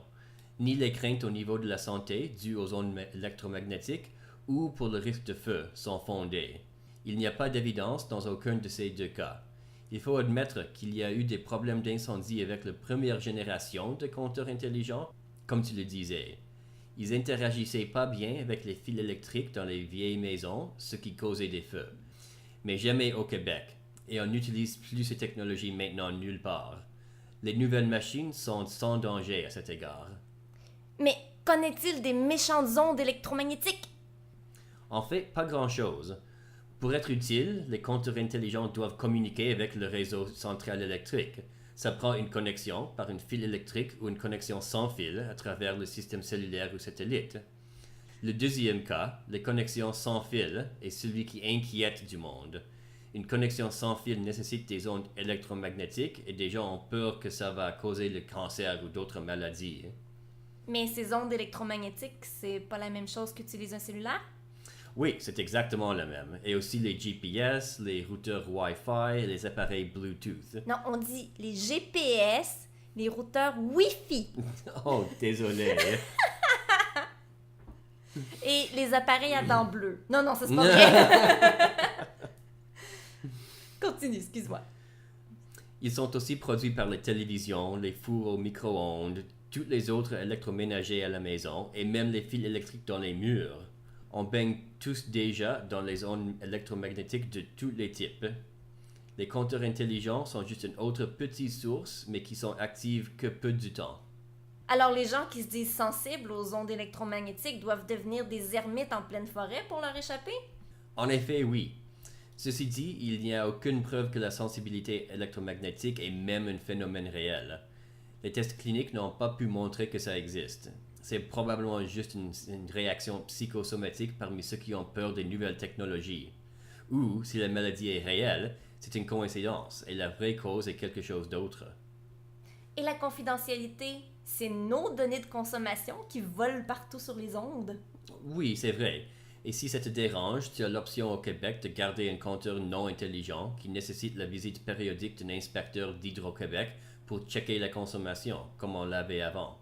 Ni les craintes au niveau de la santé dues aux ondes électromagnétiques ou pour le risque de feu sont fondées. Il n'y a pas d'évidence dans aucun de ces deux cas. Il faut admettre qu'il y a eu des problèmes d'incendie avec la première génération de compteurs intelligents, comme tu le disais. Ils interagissaient pas bien avec les fils électriques dans les vieilles maisons, ce qui causait des feux. Mais jamais au Québec, et on n'utilise plus ces technologies maintenant nulle part. Les nouvelles machines sont sans danger à cet égard. Mais qu'en est-il des méchantes ondes électromagnétiques? En fait, pas grand-chose. Pour être utile, les compteurs intelligents doivent communiquer avec le réseau central électrique. Ça prend une connexion par un fil électrique ou une connexion sans fil à travers le système cellulaire ou satellite. Le deuxième cas, les connexions sans fil, est celui qui inquiète du monde. Une connexion sans fil nécessite des ondes électromagnétiques et des gens ont peur que ça va causer le cancer ou d'autres maladies. Mais ces ondes électromagnétiques, c'est pas la même chose qu'utiliser un cellulaire? Oui, c'est exactement le même. Et aussi les GPS, les routeurs Wi-Fi et les appareils Bluetooth. Non, on dit les GPS, les routeurs Wi-Fi. Oh, désolé. Et les appareils à dents bleues. Non, ça c'est pas vrai. Continue, excuse-moi. Ils sont aussi produits par les télévisions, les fours au micro-ondes, tous les autres électroménagers à la maison et même les fils électriques dans les murs. On baigne tous déjà dans les ondes électromagnétiques de tous les types. Les compteurs intelligents sont juste une autre petite source, mais qui sont actives que peu du temps. Alors les gens qui se disent sensibles aux ondes électromagnétiques doivent devenir des ermites en pleine forêt pour leur échapper? En effet, oui. Ceci dit, il n'y a aucune preuve que la sensibilité électromagnétique est même un phénomène réel. Les tests cliniques n'ont pas pu montrer que ça existe. C'est probablement juste une réaction psychosomatique parmi ceux qui ont peur des nouvelles technologies. Ou, si la maladie est réelle, c'est une coïncidence et la vraie cause est quelque chose d'autre. Et la confidentialité, c'est nos données de consommation qui volent partout sur les ondes? Oui, c'est vrai. Et si ça te dérange, tu as l'option au Québec de garder un compteur non intelligent qui nécessite la visite périodique d'un inspecteur d'Hydro-Québec pour checker la consommation, comme on l'avait avant.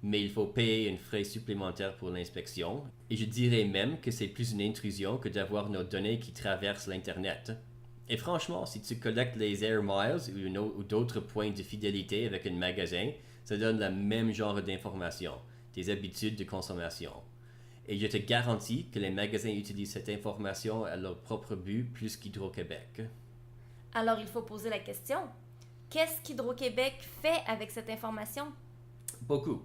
Mais il faut payer un frais supplémentaire pour l'inspection, et je dirais même que c'est plus une intrusion que d'avoir nos données qui traversent l'Internet. Et franchement, si tu collectes les Air Miles ou d'autres points de fidélité avec un magasin, ça donne le même genre d'informations, des habitudes de consommation. Et je te garantis que les magasins utilisent cette information à leur propre but plus qu'Hydro-Québec. Alors il faut poser la question. Qu'est-ce qu'Hydro-Québec fait avec cette information? Beaucoup.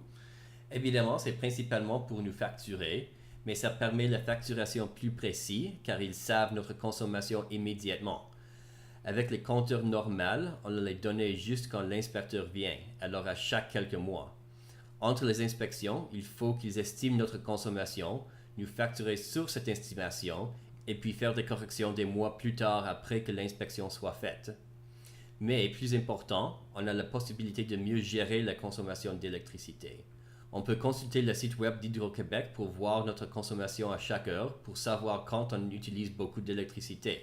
Évidemment, c'est principalement pour nous facturer, mais ça permet la facturation plus précise car ils savent notre consommation immédiatement. Avec les compteurs normaux, on a les données juste quand l'inspecteur vient, alors à chaque quelques mois. Entre les inspections, il faut qu'ils estiment notre consommation, nous facturer sur cette estimation, et puis faire des corrections des mois plus tard après que l'inspection soit faite. Mais, plus important, on a la possibilité de mieux gérer la consommation d'électricité. On peut consulter le site web d'Hydro-Québec pour voir notre consommation à chaque heure, pour savoir quand on utilise beaucoup d'électricité.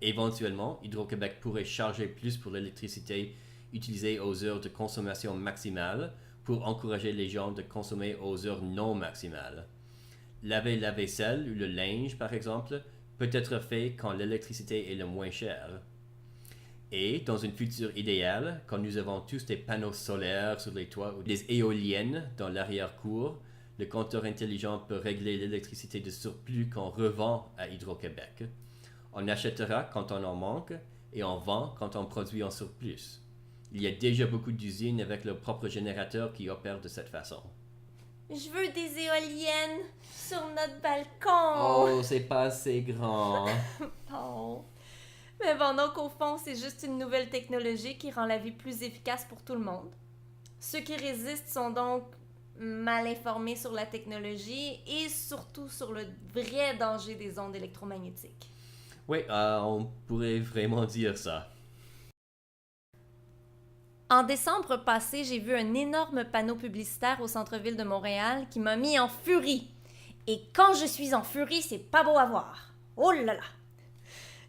Éventuellement, Hydro-Québec pourrait charger plus pour l'électricité utilisée aux heures de consommation maximale, pour encourager les gens de consommer aux heures non maximales. Laver la vaisselle ou le linge, par exemple, peut être fait quand l'électricité est le moins chère. Et, dans une future idéale, quand nous avons tous des panneaux solaires sur les toits ou des éoliennes dans l'arrière-cour, le compteur intelligent peut régler l'électricité de surplus qu'on revend à Hydro-Québec. On achètera quand on en manque et on vend quand on produit en surplus. Il y a déjà beaucoup d'usines avec leurs propres générateurs qui opèrent de cette façon. Je veux des éoliennes sur notre balcon. Oh, c'est pas assez grand. Oh. Mais bon, donc au fond, c'est juste une nouvelle technologie qui rend la vie plus efficace pour tout le monde. Ceux qui résistent sont donc mal informés sur la technologie et surtout sur le vrai danger des ondes électromagnétiques. Oui, on pourrait vraiment dire ça. En décembre passé, j'ai vu un énorme panneau publicitaire au centre-ville de Montréal qui m'a mis en furie. Et quand je suis en furie, c'est pas beau à voir. Oh là là!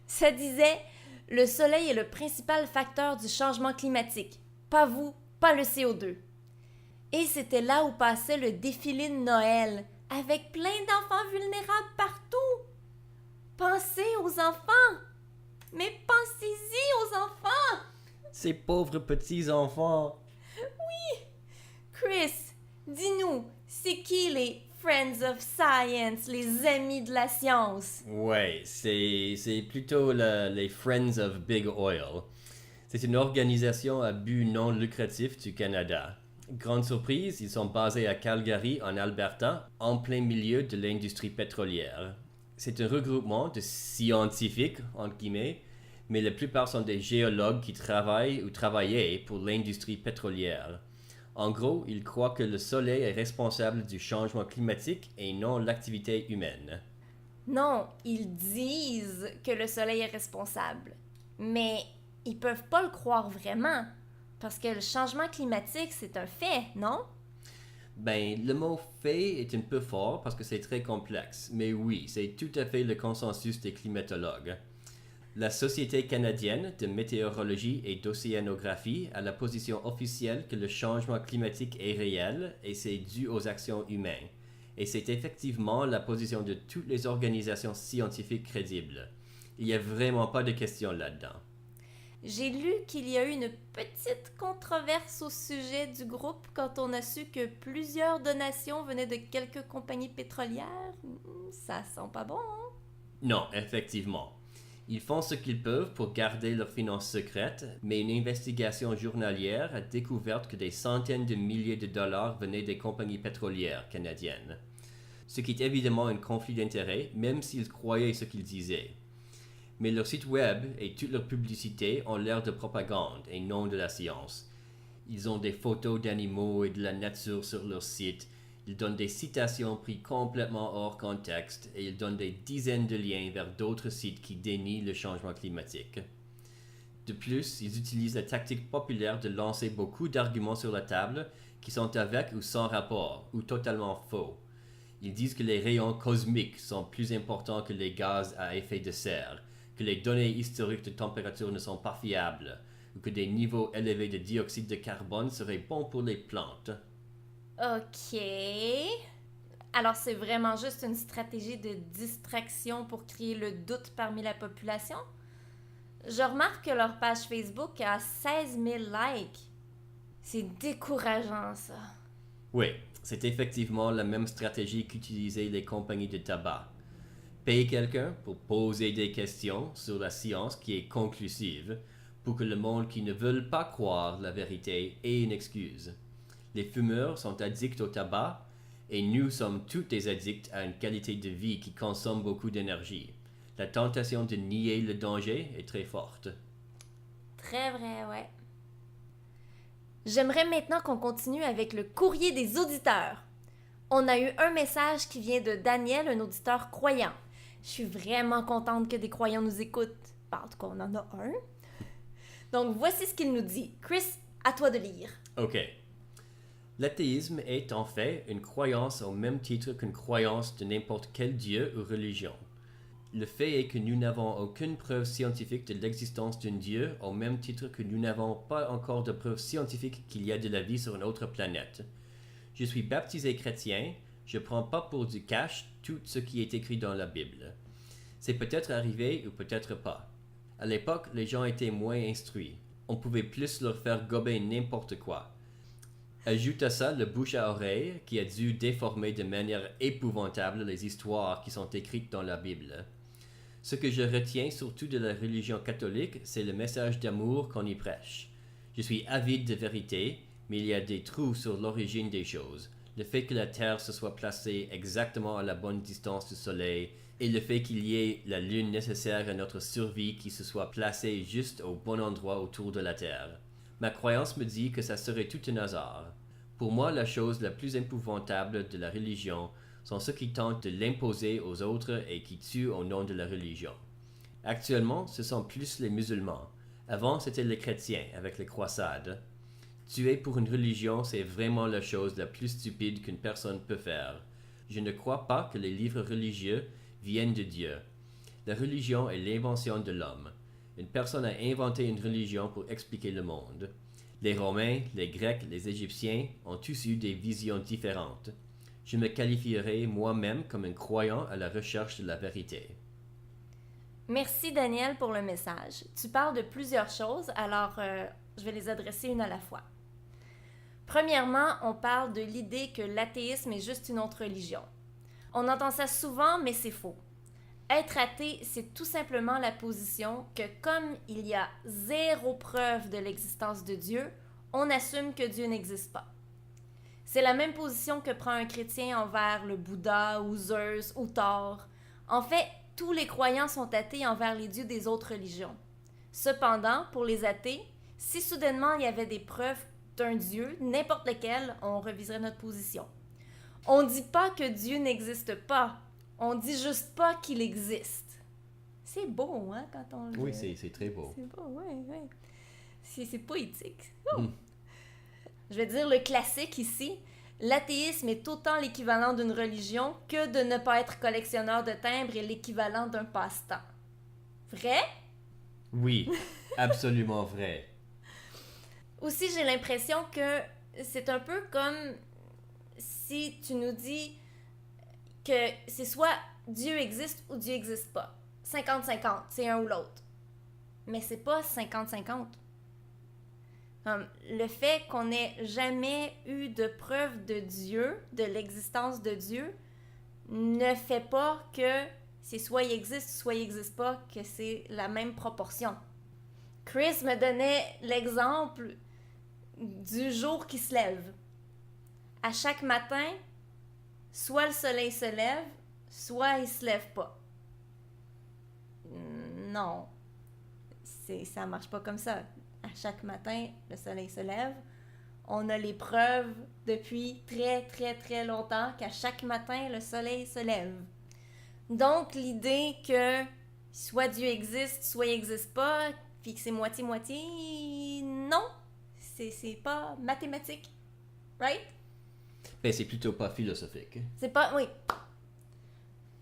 Ça disait « Le soleil est le principal facteur du changement climatique. Pas vous, pas le CO2. » Et c'était là où passait le défilé de Noël, avec plein d'enfants vulnérables partout. Pensez aux enfants! Mais pensez-y aux enfants! Ces pauvres petits-enfants. Chris, dis-nous, c'est qui les Friends of Science, les amis de la science? Ouais, c'est plutôt les Friends of Big Oil. C'est une organisation à but non lucratif du Canada. Grande surprise, ils sont basés à Calgary, en Alberta, en plein milieu de l'industrie pétrolière. C'est un regroupement de scientifiques, entre guillemets, mais la plupart sont des géologues qui travaillent ou travaillaient pour l'industrie pétrolière. En gros, ils croient que le soleil est responsable du changement climatique et non l'activité humaine. Non, ils disent que le soleil est responsable. Mais ils peuvent pas le croire vraiment. Parce que le changement climatique, c'est un fait, non? Ben, le mot fait est un peu fort parce que c'est très complexe. Mais oui, c'est tout à fait le consensus des climatologues. La Société canadienne de météorologie et d'océanographie a la position officielle que le changement climatique est réel et c'est dû aux actions humaines. Et c'est effectivement la position de toutes les organisations scientifiques crédibles. Il n'y a vraiment pas de question là-dedans. J'ai lu qu'il y a eu une petite controverse au sujet du groupe quand on a su que plusieurs donations venaient de quelques compagnies pétrolières. Ça sent pas bon, hein? Non, effectivement. Ils font ce qu'ils peuvent pour garder leurs finances secrètes, mais une investigation journalière a découvert que des centaines de milliers de dollars venaient des compagnies pétrolières canadiennes. Ce qui est évidemment un conflit d'intérêts, même s'ils croyaient ce qu'ils disaient. Mais leur site web et toute leur publicité ont l'air de propagande et non de la science. Ils ont des photos d'animaux et de la nature sur leur site. Ils donnent des citations prises complètement hors contexte et ils donnent des dizaines de liens vers d'autres sites qui dénient le changement climatique. De plus, ils utilisent la tactique populaire de lancer beaucoup d'arguments sur la table qui sont avec ou sans rapport ou totalement faux. Ils disent que les rayons cosmiques sont plus importants que les gaz à effet de serre, que les données historiques de température ne sont pas fiables, ou que des niveaux élevés de dioxyde de carbone seraient bons pour les plantes. Ok. Alors c'est vraiment juste une stratégie de distraction pour créer le doute parmi la population? Je remarque que leur page Facebook a 16 000 likes. C'est décourageant, ça. Oui, c'est effectivement la même stratégie qu'utilisaient les compagnies de tabac. Payer quelqu'un pour poser des questions sur la science qui est conclusive, pour que le monde qui ne veut pas croire la vérité ait une excuse. Les fumeurs sont addicts au tabac, et nous sommes tous des addicts à une qualité de vie qui consomme beaucoup d'énergie. La tentation de nier le danger est très forte. Très vrai, ouais. J'aimerais maintenant qu'on continue avec le courrier des auditeurs. On a eu un message qui vient de Daniel, un auditeur croyant. Je suis vraiment contente que des croyants nous écoutent. En tout cas, on en a un. Donc, voici ce qu'il nous dit. Chris, à toi de lire. Ok. L'athéisme est en fait une croyance au même titre qu'une croyance de n'importe quel dieu ou religion. Le fait est que nous n'avons aucune preuve scientifique de l'existence d'un dieu au même titre que nous n'avons pas encore de preuve scientifique qu'il y a de la vie sur une autre planète. Je suis baptisé chrétien, je prends pas pour du cash tout ce qui est écrit dans la Bible. C'est peut-être arrivé ou peut-être pas. À l'époque, les gens étaient moins instruits. On pouvait plus leur faire gober n'importe quoi. Ajoute à ça le bouche à oreille qui a dû déformer de manière épouvantable les histoires qui sont écrites dans la Bible. Ce que je retiens surtout de la religion catholique, c'est le message d'amour qu'on y prêche. Je suis avide de vérité, mais il y a des trous sur l'origine des choses. Le fait que la Terre se soit placée exactement à la bonne distance du Soleil, et le fait qu'il y ait la Lune nécessaire à notre survie qui se soit placée juste au bon endroit autour de la Terre. Ma croyance me dit que ça serait tout un hasard. Pour moi, la chose la plus épouvantable de la religion sont ceux qui tentent de l'imposer aux autres et qui tuent au nom de la religion. Actuellement, ce sont plus les musulmans. Avant, c'était les chrétiens avec les croisades. Tuer pour une religion, c'est vraiment la chose la plus stupide qu'une personne peut faire. Je ne crois pas que les livres religieux viennent de Dieu. La religion est l'invention de l'homme. Une personne a inventé une religion pour expliquer le monde. Les Romains, les Grecs, les Égyptiens ont tous eu des visions différentes. Je me qualifierais moi-même comme un croyant à la recherche de la vérité. Merci Daniel pour le message. Tu parles de plusieurs choses, alors je vais les adresser une à la fois. Premièrement, on parle de l'idée que l'athéisme est juste une autre religion. On entend ça souvent, mais c'est faux. Être athée, c'est tout simplement la position que comme il y a zéro preuve de l'existence de Dieu, on assume que Dieu n'existe pas. C'est la même position que prend un chrétien envers le Bouddha ou Zeus ou Thor. En fait, tous les croyants sont athées envers les dieux des autres religions. Cependant, pour les athées, si soudainement il y avait des preuves d'un dieu, n'importe lequel, on reviserait notre position. On ne dit pas que Dieu n'existe pas, on dit juste pas qu'il existe. C'est beau, hein, quand on le... Oui, c'est très beau. C'est beau, oui. C'est poétique. Oh. Je vais dire le classique ici. L'athéisme est autant l'équivalent d'une religion que de ne pas être collectionneur de timbres est l'équivalent d'un passe-temps. Vrai? Oui, absolument vrai. Aussi, j'ai l'impression que c'est un peu comme si tu nous dis que c'est soit Dieu existe ou Dieu n'existe pas. 50-50, c'est un ou l'autre. Mais c'est pas 50-50. Le fait qu'on n'ait jamais eu de preuve de Dieu, de l'existence de Dieu, ne fait pas que c'est soit il existe, soit il n'existe pas, que c'est la même proportion. Chris me donnait l'exemple du jour qui se lève. À chaque matin, soit le soleil se lève, soit il se lève pas. Non, ça marche pas comme ça. À chaque matin, le soleil se lève. On a les preuves depuis très, très, très longtemps qu'à chaque matin, le soleil se lève. Donc, l'idée que soit Dieu existe, soit il n'existe pas, puis que c'est moitié-moitié, non, c'est pas mathématique. Right? Mais c'est plutôt pas philosophique. C'est pas... Oui.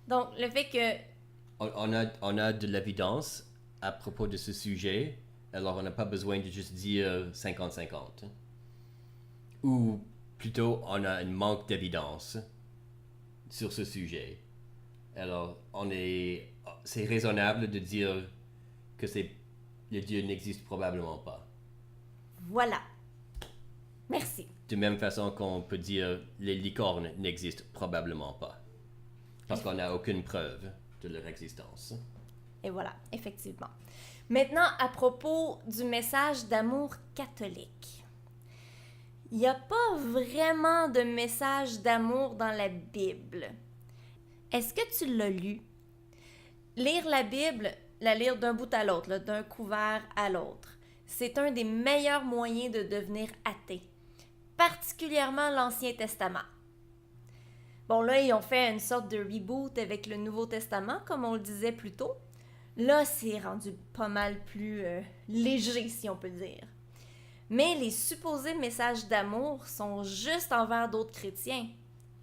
Donc, le fait que... On a de l'évidence à propos de ce sujet, alors on n'a pas besoin de juste dire 50-50. Ou plutôt, on a un manque d'évidence sur ce sujet. Alors, c'est raisonnable de dire que le Dieu n'existe probablement pas. Voilà. Merci. De même façon qu'on peut dire les licornes n'existent probablement pas. Parce qu'on n'a aucune preuve de leur existence. Et voilà, effectivement. Maintenant, à propos du message d'amour catholique. Il n'y a pas vraiment de message d'amour dans la Bible. Est-ce que tu l'as lu? Lire la Bible, la lire d'un bout à l'autre, d'un couvert à l'autre, c'est un des meilleurs moyens de devenir athée, particulièrement l'Ancien Testament. Bon, là, ils ont fait une sorte de reboot avec le Nouveau Testament, comme on le disait plus tôt. Là, c'est rendu pas mal plus léger, si on peut dire. Mais les supposés messages d'amour sont juste envers d'autres chrétiens.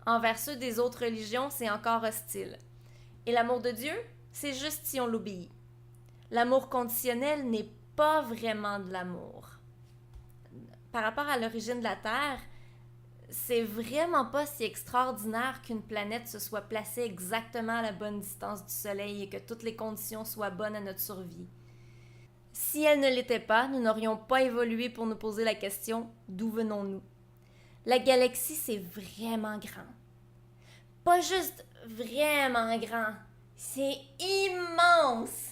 Envers ceux des autres religions, c'est encore hostile. Et l'amour de Dieu, c'est juste si on l'obéit. L'amour conditionnel n'est pas vraiment de l'amour. Par rapport à l'origine de la Terre, c'est vraiment pas si extraordinaire qu'une planète se soit placée exactement à la bonne distance du Soleil et que toutes les conditions soient bonnes à notre survie. Si elle ne l'était pas, nous n'aurions pas évolué pour nous poser la question « D'où venons-nous » La galaxie, c'est vraiment grand. Pas juste vraiment grand, c'est immense!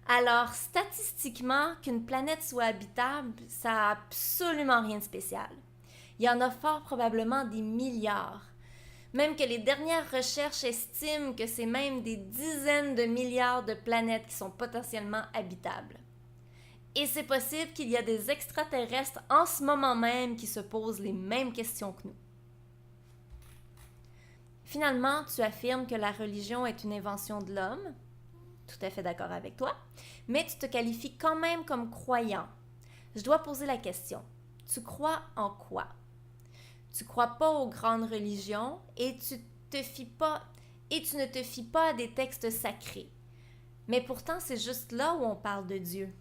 Alors, statistiquement, qu'une planète soit habitable, ça n'a absolument rien de spécial. Il y en a fort probablement des milliards. Même que les dernières recherches estiment que c'est même des dizaines de milliards de planètes qui sont potentiellement habitables. Et c'est possible qu'il y a des extraterrestres en ce moment même qui se posent les mêmes questions que nous. Finalement, tu affirmes que la religion est une invention de l'homme. Tout à fait d'accord avec toi. Mais tu te qualifies quand même comme croyant. Je dois poser la question. Tu crois en quoi? Tu crois pas aux grandes religions et tu ne te fies pas à des textes sacrés. Mais pourtant, c'est juste là où on parle de Dieu.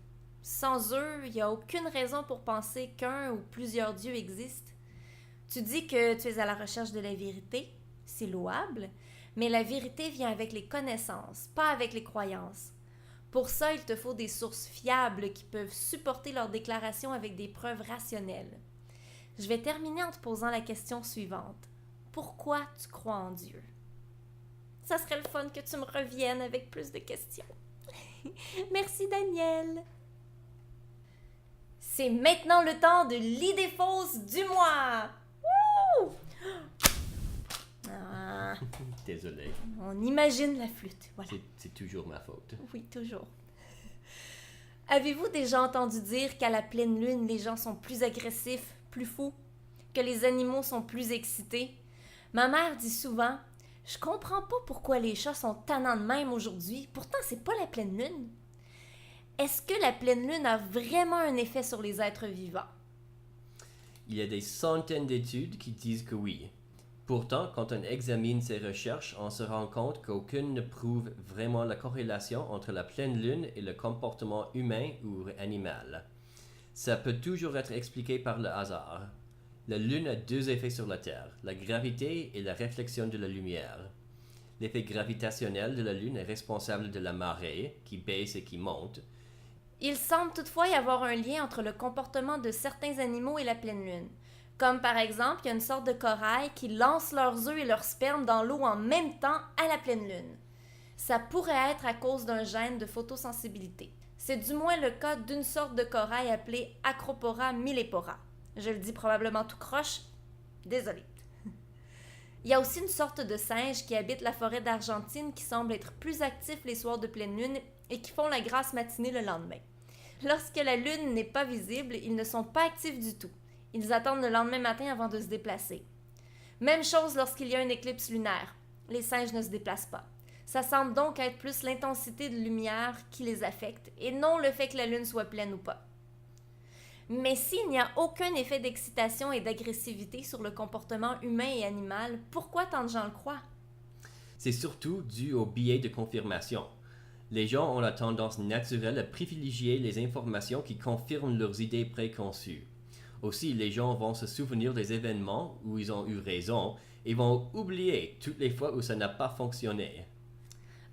Sans eux, il n'y a aucune raison pour penser qu'un ou plusieurs dieux existent. Tu dis que tu es à la recherche de la vérité, c'est louable, mais la vérité vient avec les connaissances, pas avec les croyances. Pour ça, il te faut des sources fiables qui peuvent supporter leurs déclarations avec des preuves rationnelles. Je vais terminer en te posant la question suivante. Pourquoi tu crois en Dieu? Ça serait le fun que tu me reviennes avec plus de questions. Merci, Daniel. C'est maintenant le temps de l'idée fausse du mois. Wouh! Ah, Désolé, on imagine la flûte, voilà. c'est toujours ma faute. Oui, toujours. Avez-vous déjà entendu dire qu'à la pleine lune, les gens sont plus agressifs, plus fous, que les animaux sont plus excités? Ma mère dit souvent « Je comprends pas pourquoi les chats sont tannants de même aujourd'hui, pourtant c'est pas la pleine lune. » Est-ce que la pleine lune a vraiment un effet sur les êtres vivants? Il y a des centaines d'études qui disent que oui. Pourtant, quand on examine ces recherches, on se rend compte qu'aucune ne prouve vraiment la corrélation entre la pleine lune et le comportement humain ou animal. Ça peut toujours être expliqué par le hasard. La lune a deux effets sur la Terre, la gravité et la réflexion de la lumière. L'effet gravitationnel de la lune est responsable de la marée, qui baisse et qui monte. Il semble toutefois y avoir un lien entre le comportement de certains animaux et la pleine lune. Comme par exemple, il y a une sorte de corail qui lance leurs œufs et leurs spermes dans l'eau en même temps à la pleine lune. Ça pourrait être à cause d'un gène de photosensibilité. C'est du moins le cas d'une sorte de corail appelée Acropora millepora. Je le dis probablement tout croche, désolé. Il y a aussi une sorte de singe qui habite la forêt d'Argentine qui semble être plus actif les soirs de pleine lune et qui font la grasse matinée le lendemain. Lorsque la lune n'est pas visible, ils ne sont pas actifs du tout. Ils attendent le lendemain matin avant de se déplacer. Même chose lorsqu'il y a une éclipse lunaire. Les singes ne se déplacent pas. Ça semble donc être plus l'intensité de lumière qui les affecte et non le fait que la lune soit pleine ou pas. Mais s'il n'y a aucun effet d'excitation et d'agressivité sur le comportement humain et animal, pourquoi tant de gens le croient? C'est surtout dû au biais de confirmation. Les gens ont la tendance naturelle à privilégier les informations qui confirment leurs idées préconçues. Aussi, les gens vont se souvenir des événements où ils ont eu raison et vont oublier toutes les fois où ça n'a pas fonctionné.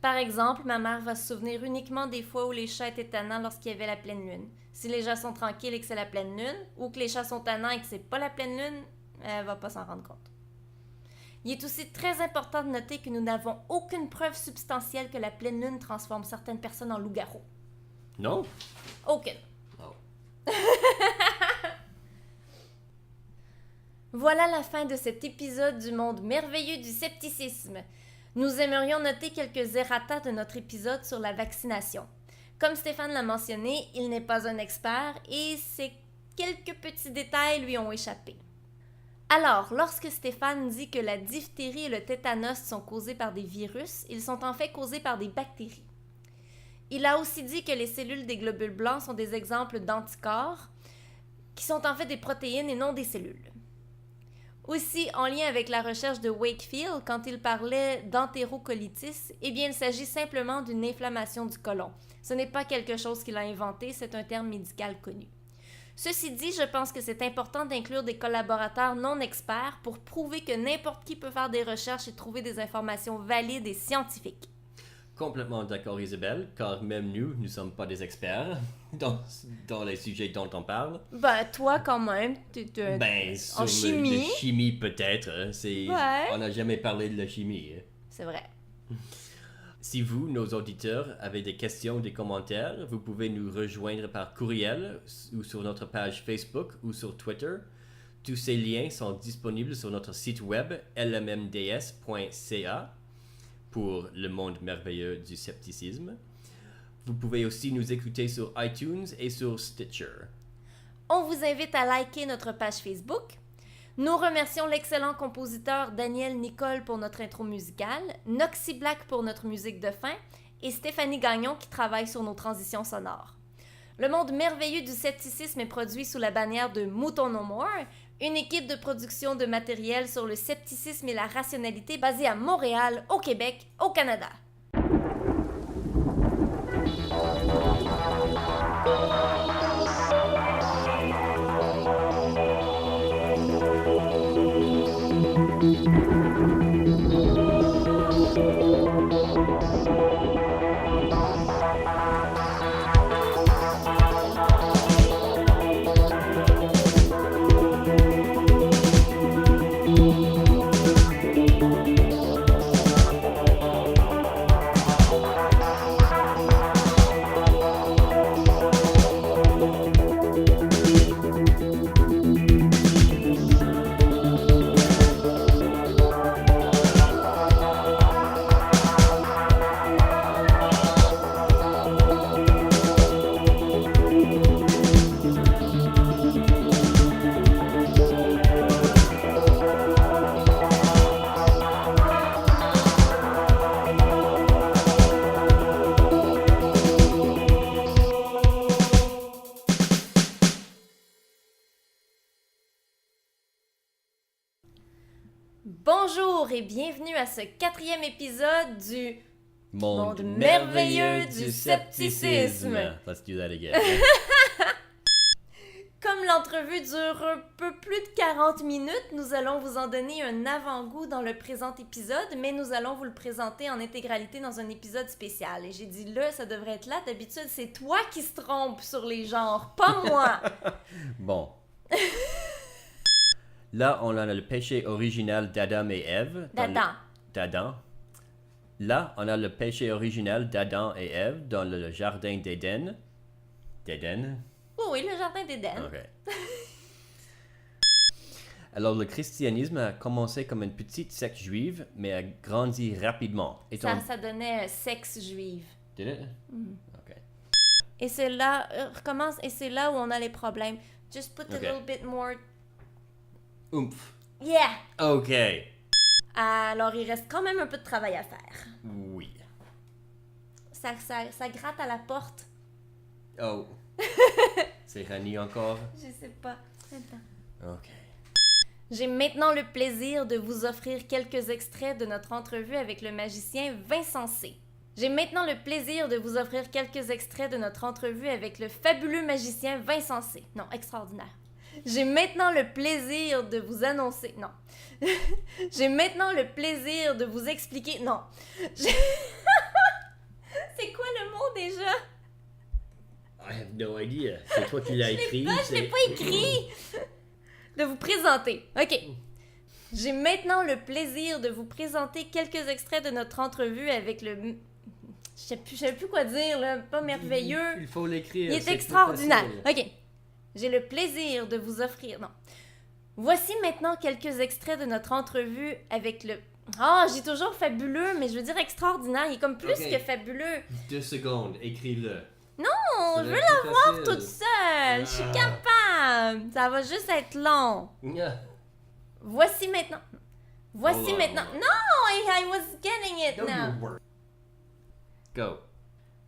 Par exemple, ma mère va se souvenir uniquement des fois où les chats étaient tannants lorsqu'il y avait la pleine lune. Si les chats sont tranquilles et que c'est la pleine lune, ou que les chats sont tannants et que c'est pas la pleine lune, elle va pas s'en rendre compte. Il est aussi très important de noter que nous n'avons aucune preuve substantielle que la pleine lune transforme certaines personnes en loups-garous. Non? Aucune. Oh. Voilà la fin de cet épisode du monde merveilleux du scepticisme. Nous aimerions noter quelques errata de notre épisode sur la vaccination. Comme Stéphane l'a mentionné, il n'est pas un expert et quelques petits détails lui ont échappé. Alors, lorsque Stéphane dit que la diphtérie et le tétanos sont causés par des virus, ils sont en fait causés par des bactéries. Il a aussi dit que les cellules des globules blancs sont des exemples d'anticorps, qui sont en fait des protéines et non des cellules. Aussi, en lien avec la recherche de Wakefield, quand il parlait d'entérocolitis, eh bien, il s'agit simplement d'une inflammation du côlon. Ce n'est pas quelque chose qu'il a inventé, c'est un terme médical connu. Ceci dit, je pense que c'est important d'inclure des collaborateurs non experts pour prouver que n'importe qui peut faire des recherches et trouver des informations valides et scientifiques. Complètement d'accord, Isabelle, car même nous ne sommes pas des experts dans les sujets dont on parle. Ben, toi, quand même, Sur en chimie. la chimie, peut-être. Ouais. On n'a jamais parlé de la chimie. C'est vrai. Si vous, nos auditeurs, avez des questions ou des commentaires, vous pouvez nous rejoindre par courriel ou sur notre page Facebook ou sur Twitter. Tous ces liens sont disponibles sur notre site web lmmds.ca pour le monde merveilleux du scepticisme. Vous pouvez aussi nous écouter sur iTunes et sur Stitcher. On vous invite à liker notre page Facebook. Nous remercions l'excellent compositeur Daniel Nicole pour notre intro musicale, Noxy Black pour notre musique de fin et Stéphanie Gagnon qui travaille sur nos transitions sonores. Le monde merveilleux du scepticisme est produit sous la bannière de Mouton No More, une équipe de production de matériel sur le scepticisme et la rationalité basée à Montréal, au Québec, au Canada. Bonjour et bienvenue à ce 4e épisode du Monde merveilleux du scepticisme. Let's do that again. Comme l'entrevue dure un peu plus de 40 minutes, nous allons vous en donner un avant-goût dans le présent épisode, mais nous allons vous le présenter en intégralité dans un épisode spécial. Et j'ai dit là, ça devrait être là. D'habitude, c'est toi qui se trompes sur les genres, pas moi. Bon. Là, on a le péché original d'Adam et Ève. D'Adam. Là, on a le péché original d'Adam et Ève dans le jardin d'Éden. D'Éden? Oui, le jardin d'Éden. Ok. Alors, le christianisme a commencé comme une petite secte juive, mais a grandi rapidement. Ça donnait un sexe juive. Did it? Ok. Et c'est là, recommence, et c'est là où on a les problèmes. Just put a Ok. little bit more. Oomph. Yeah! Ok. Alors, il reste quand même un peu de travail à faire. Oui. Ça gratte à la porte. Oh. C'est Rani encore? Je sais pas. Attends. Ok. J'ai maintenant le plaisir de vous offrir quelques extraits de notre entrevue avec le magicien Vincent C. J'ai maintenant le plaisir de vous offrir quelques extraits de notre entrevue avec le fabuleux magicien Vincent C. Non, extraordinaire. J'ai maintenant le plaisir de vous annoncer... Non. J'ai maintenant le plaisir de vous expliquer... Non. C'est quoi le mot déjà? I have no idea. C'est toi qui l'as écrit. Je l'ai pas écrit! De vous présenter. OK. J'ai maintenant le plaisir de vous présenter quelques extraits de notre entrevue avec le... Je sais plus quoi dire, là. Pas merveilleux. Il faut l'écrire. Il est c'est plus extraordinaire. facile. OK. J'ai le plaisir de vous offrir... Non. Voici maintenant quelques extraits de notre entrevue avec le... Ah, j'ai toujours fabuleux, mais je veux dire extraordinaire. Il est comme plus Ok. que fabuleux. 2 secondes, écris-le. Non, Ça je va veux être l'avoir plus toute facile. seule. Je suis capable. Ça va juste être long. Voici maintenant... Voici Hold on, maintenant... hold on. Non, I was getting it now. Go.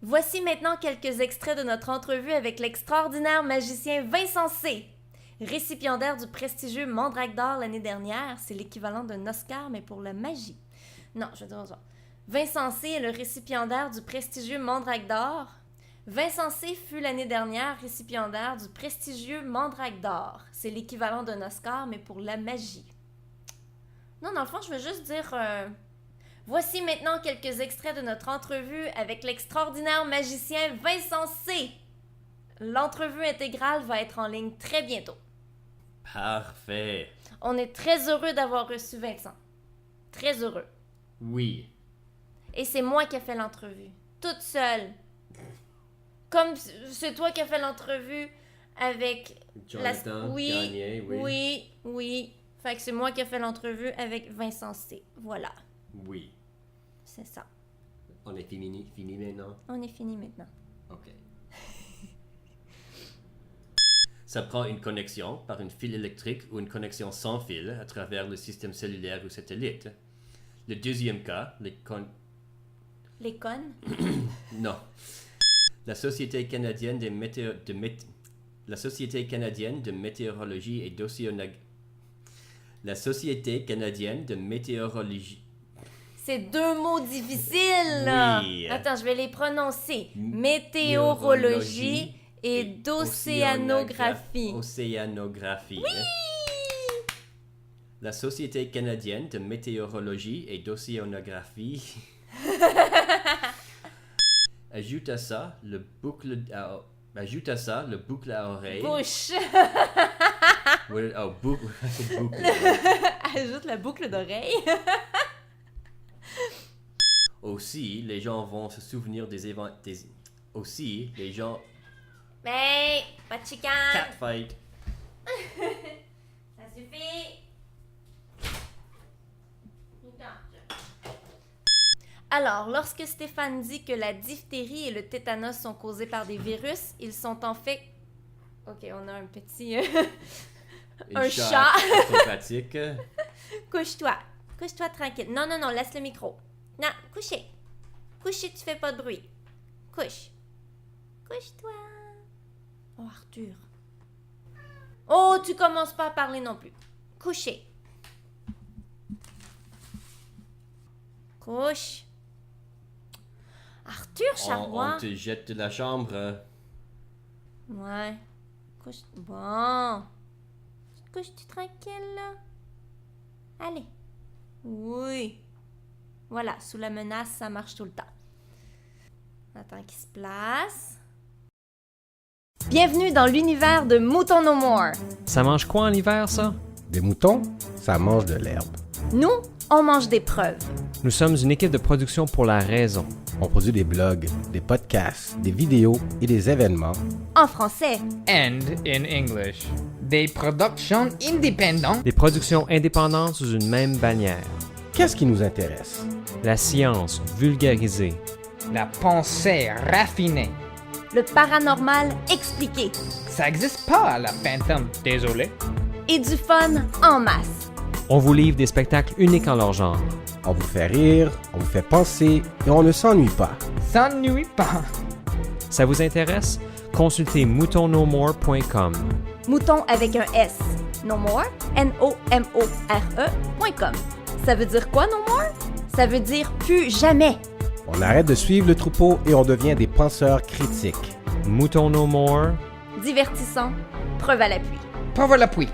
Voici maintenant quelques extraits de notre entrevue avec l'extraordinaire magicien Vincent C. Récipiendaire du prestigieux Mandrake d'or l'année dernière, c'est l'équivalent d'un Oscar, mais pour la magie. Non, je veux dire ça. Vincent C est le récipiendaire du prestigieux Mandrake d'or. Vincent C fut l'année dernière récipiendaire du prestigieux Mandrake d'or. C'est l'équivalent d'un Oscar, mais pour la magie. Non, dans le fond, je veux juste dire... Voici maintenant quelques extraits de notre entrevue avec l'extraordinaire magicien Vincent C. L'entrevue intégrale va être en ligne très bientôt. Parfait. On est très heureux d'avoir reçu Vincent. Très heureux. Oui. Et c'est moi qui ai fait l'entrevue. Toute seule. Comme c'est toi qui as fait l'entrevue avec... Jonathan Oui, Gagné, oui. oui. Fait que c'est moi qui ai fait l'entrevue avec Vincent C. Voilà. Oui. C'est ça. On est fini maintenant? On est fini maintenant. Ok. Ça prend une connexion par une fil électrique ou une connexion sans fil à travers le système cellulaire ou satellite. Le deuxième cas, Les connes? Non. La Société canadienne de La Société canadienne de météorologie et d'océanographie. La Société canadienne de météorologie. C'est 2 mots difficiles, là. Oui. Attends, je vais les prononcer. Météorologie et d'océanographie. Océanographie. Oui! La Société canadienne de météorologie et d'océanographie. Ajoute à ça le boucle à oreille. Bouche. Oui, oh, boucle. C'est boucle. Ajoute la boucle d'oreille. Aussi, les gens vont se souvenir des événements. Aussi, les gens. Mais, pas de chicane. Catfight. Ça suffit. Alors, lorsque Stéphane dit que la diphtérie et le tétanos sont causés par des virus, ils sont en fait... Ok, on a un petit... Un chat. Acrobatique. Couche-toi. Couche-toi tranquille. Non, laisse le micro. Non, couchez. Couchez, tu fais pas de bruit. Couche. Couche-toi. Oh, Arthur. Oh, tu commences pas à parler non plus. Couchez. Couche. Arthur Charrois. On te jette de la chambre. Ouais. Couche. Bon. Couche-tu tranquille, là? Allez. Oui. Voilà, sous la menace, ça marche tout le temps. Attends qu'il se place. Bienvenue dans l'univers de Mouton No More. Ça mange quoi en hiver, ça? Des moutons, ça mange de l'herbe. Nous, on mange des preuves. Nous sommes une équipe de production pour la raison. On produit des blogs, des podcasts, des vidéos et des événements. En français. And in English. Des productions indépendantes. Des productions indépendantes sous une même bannière. Qu'est-ce qui nous intéresse? La science vulgarisée. La pensée raffinée. Le paranormal expliqué. Ça existe pas, la fantôme. Désolé. Et du fun en masse. On vous livre des spectacles uniques en leur genre. On vous fait rire, on vous fait penser et on ne s'ennuie pas. S'ennuie pas. Ça vous intéresse? Consultez moutonnomore.com. Mouton avec un S. No more, Nomore.com. Ça veut dire quoi, No more? Ça veut dire plus jamais. On arrête de suivre le troupeau et on devient des penseurs critiques. Mouton No More. Divertissant, preuve à l'appui. Preuve à l'appui.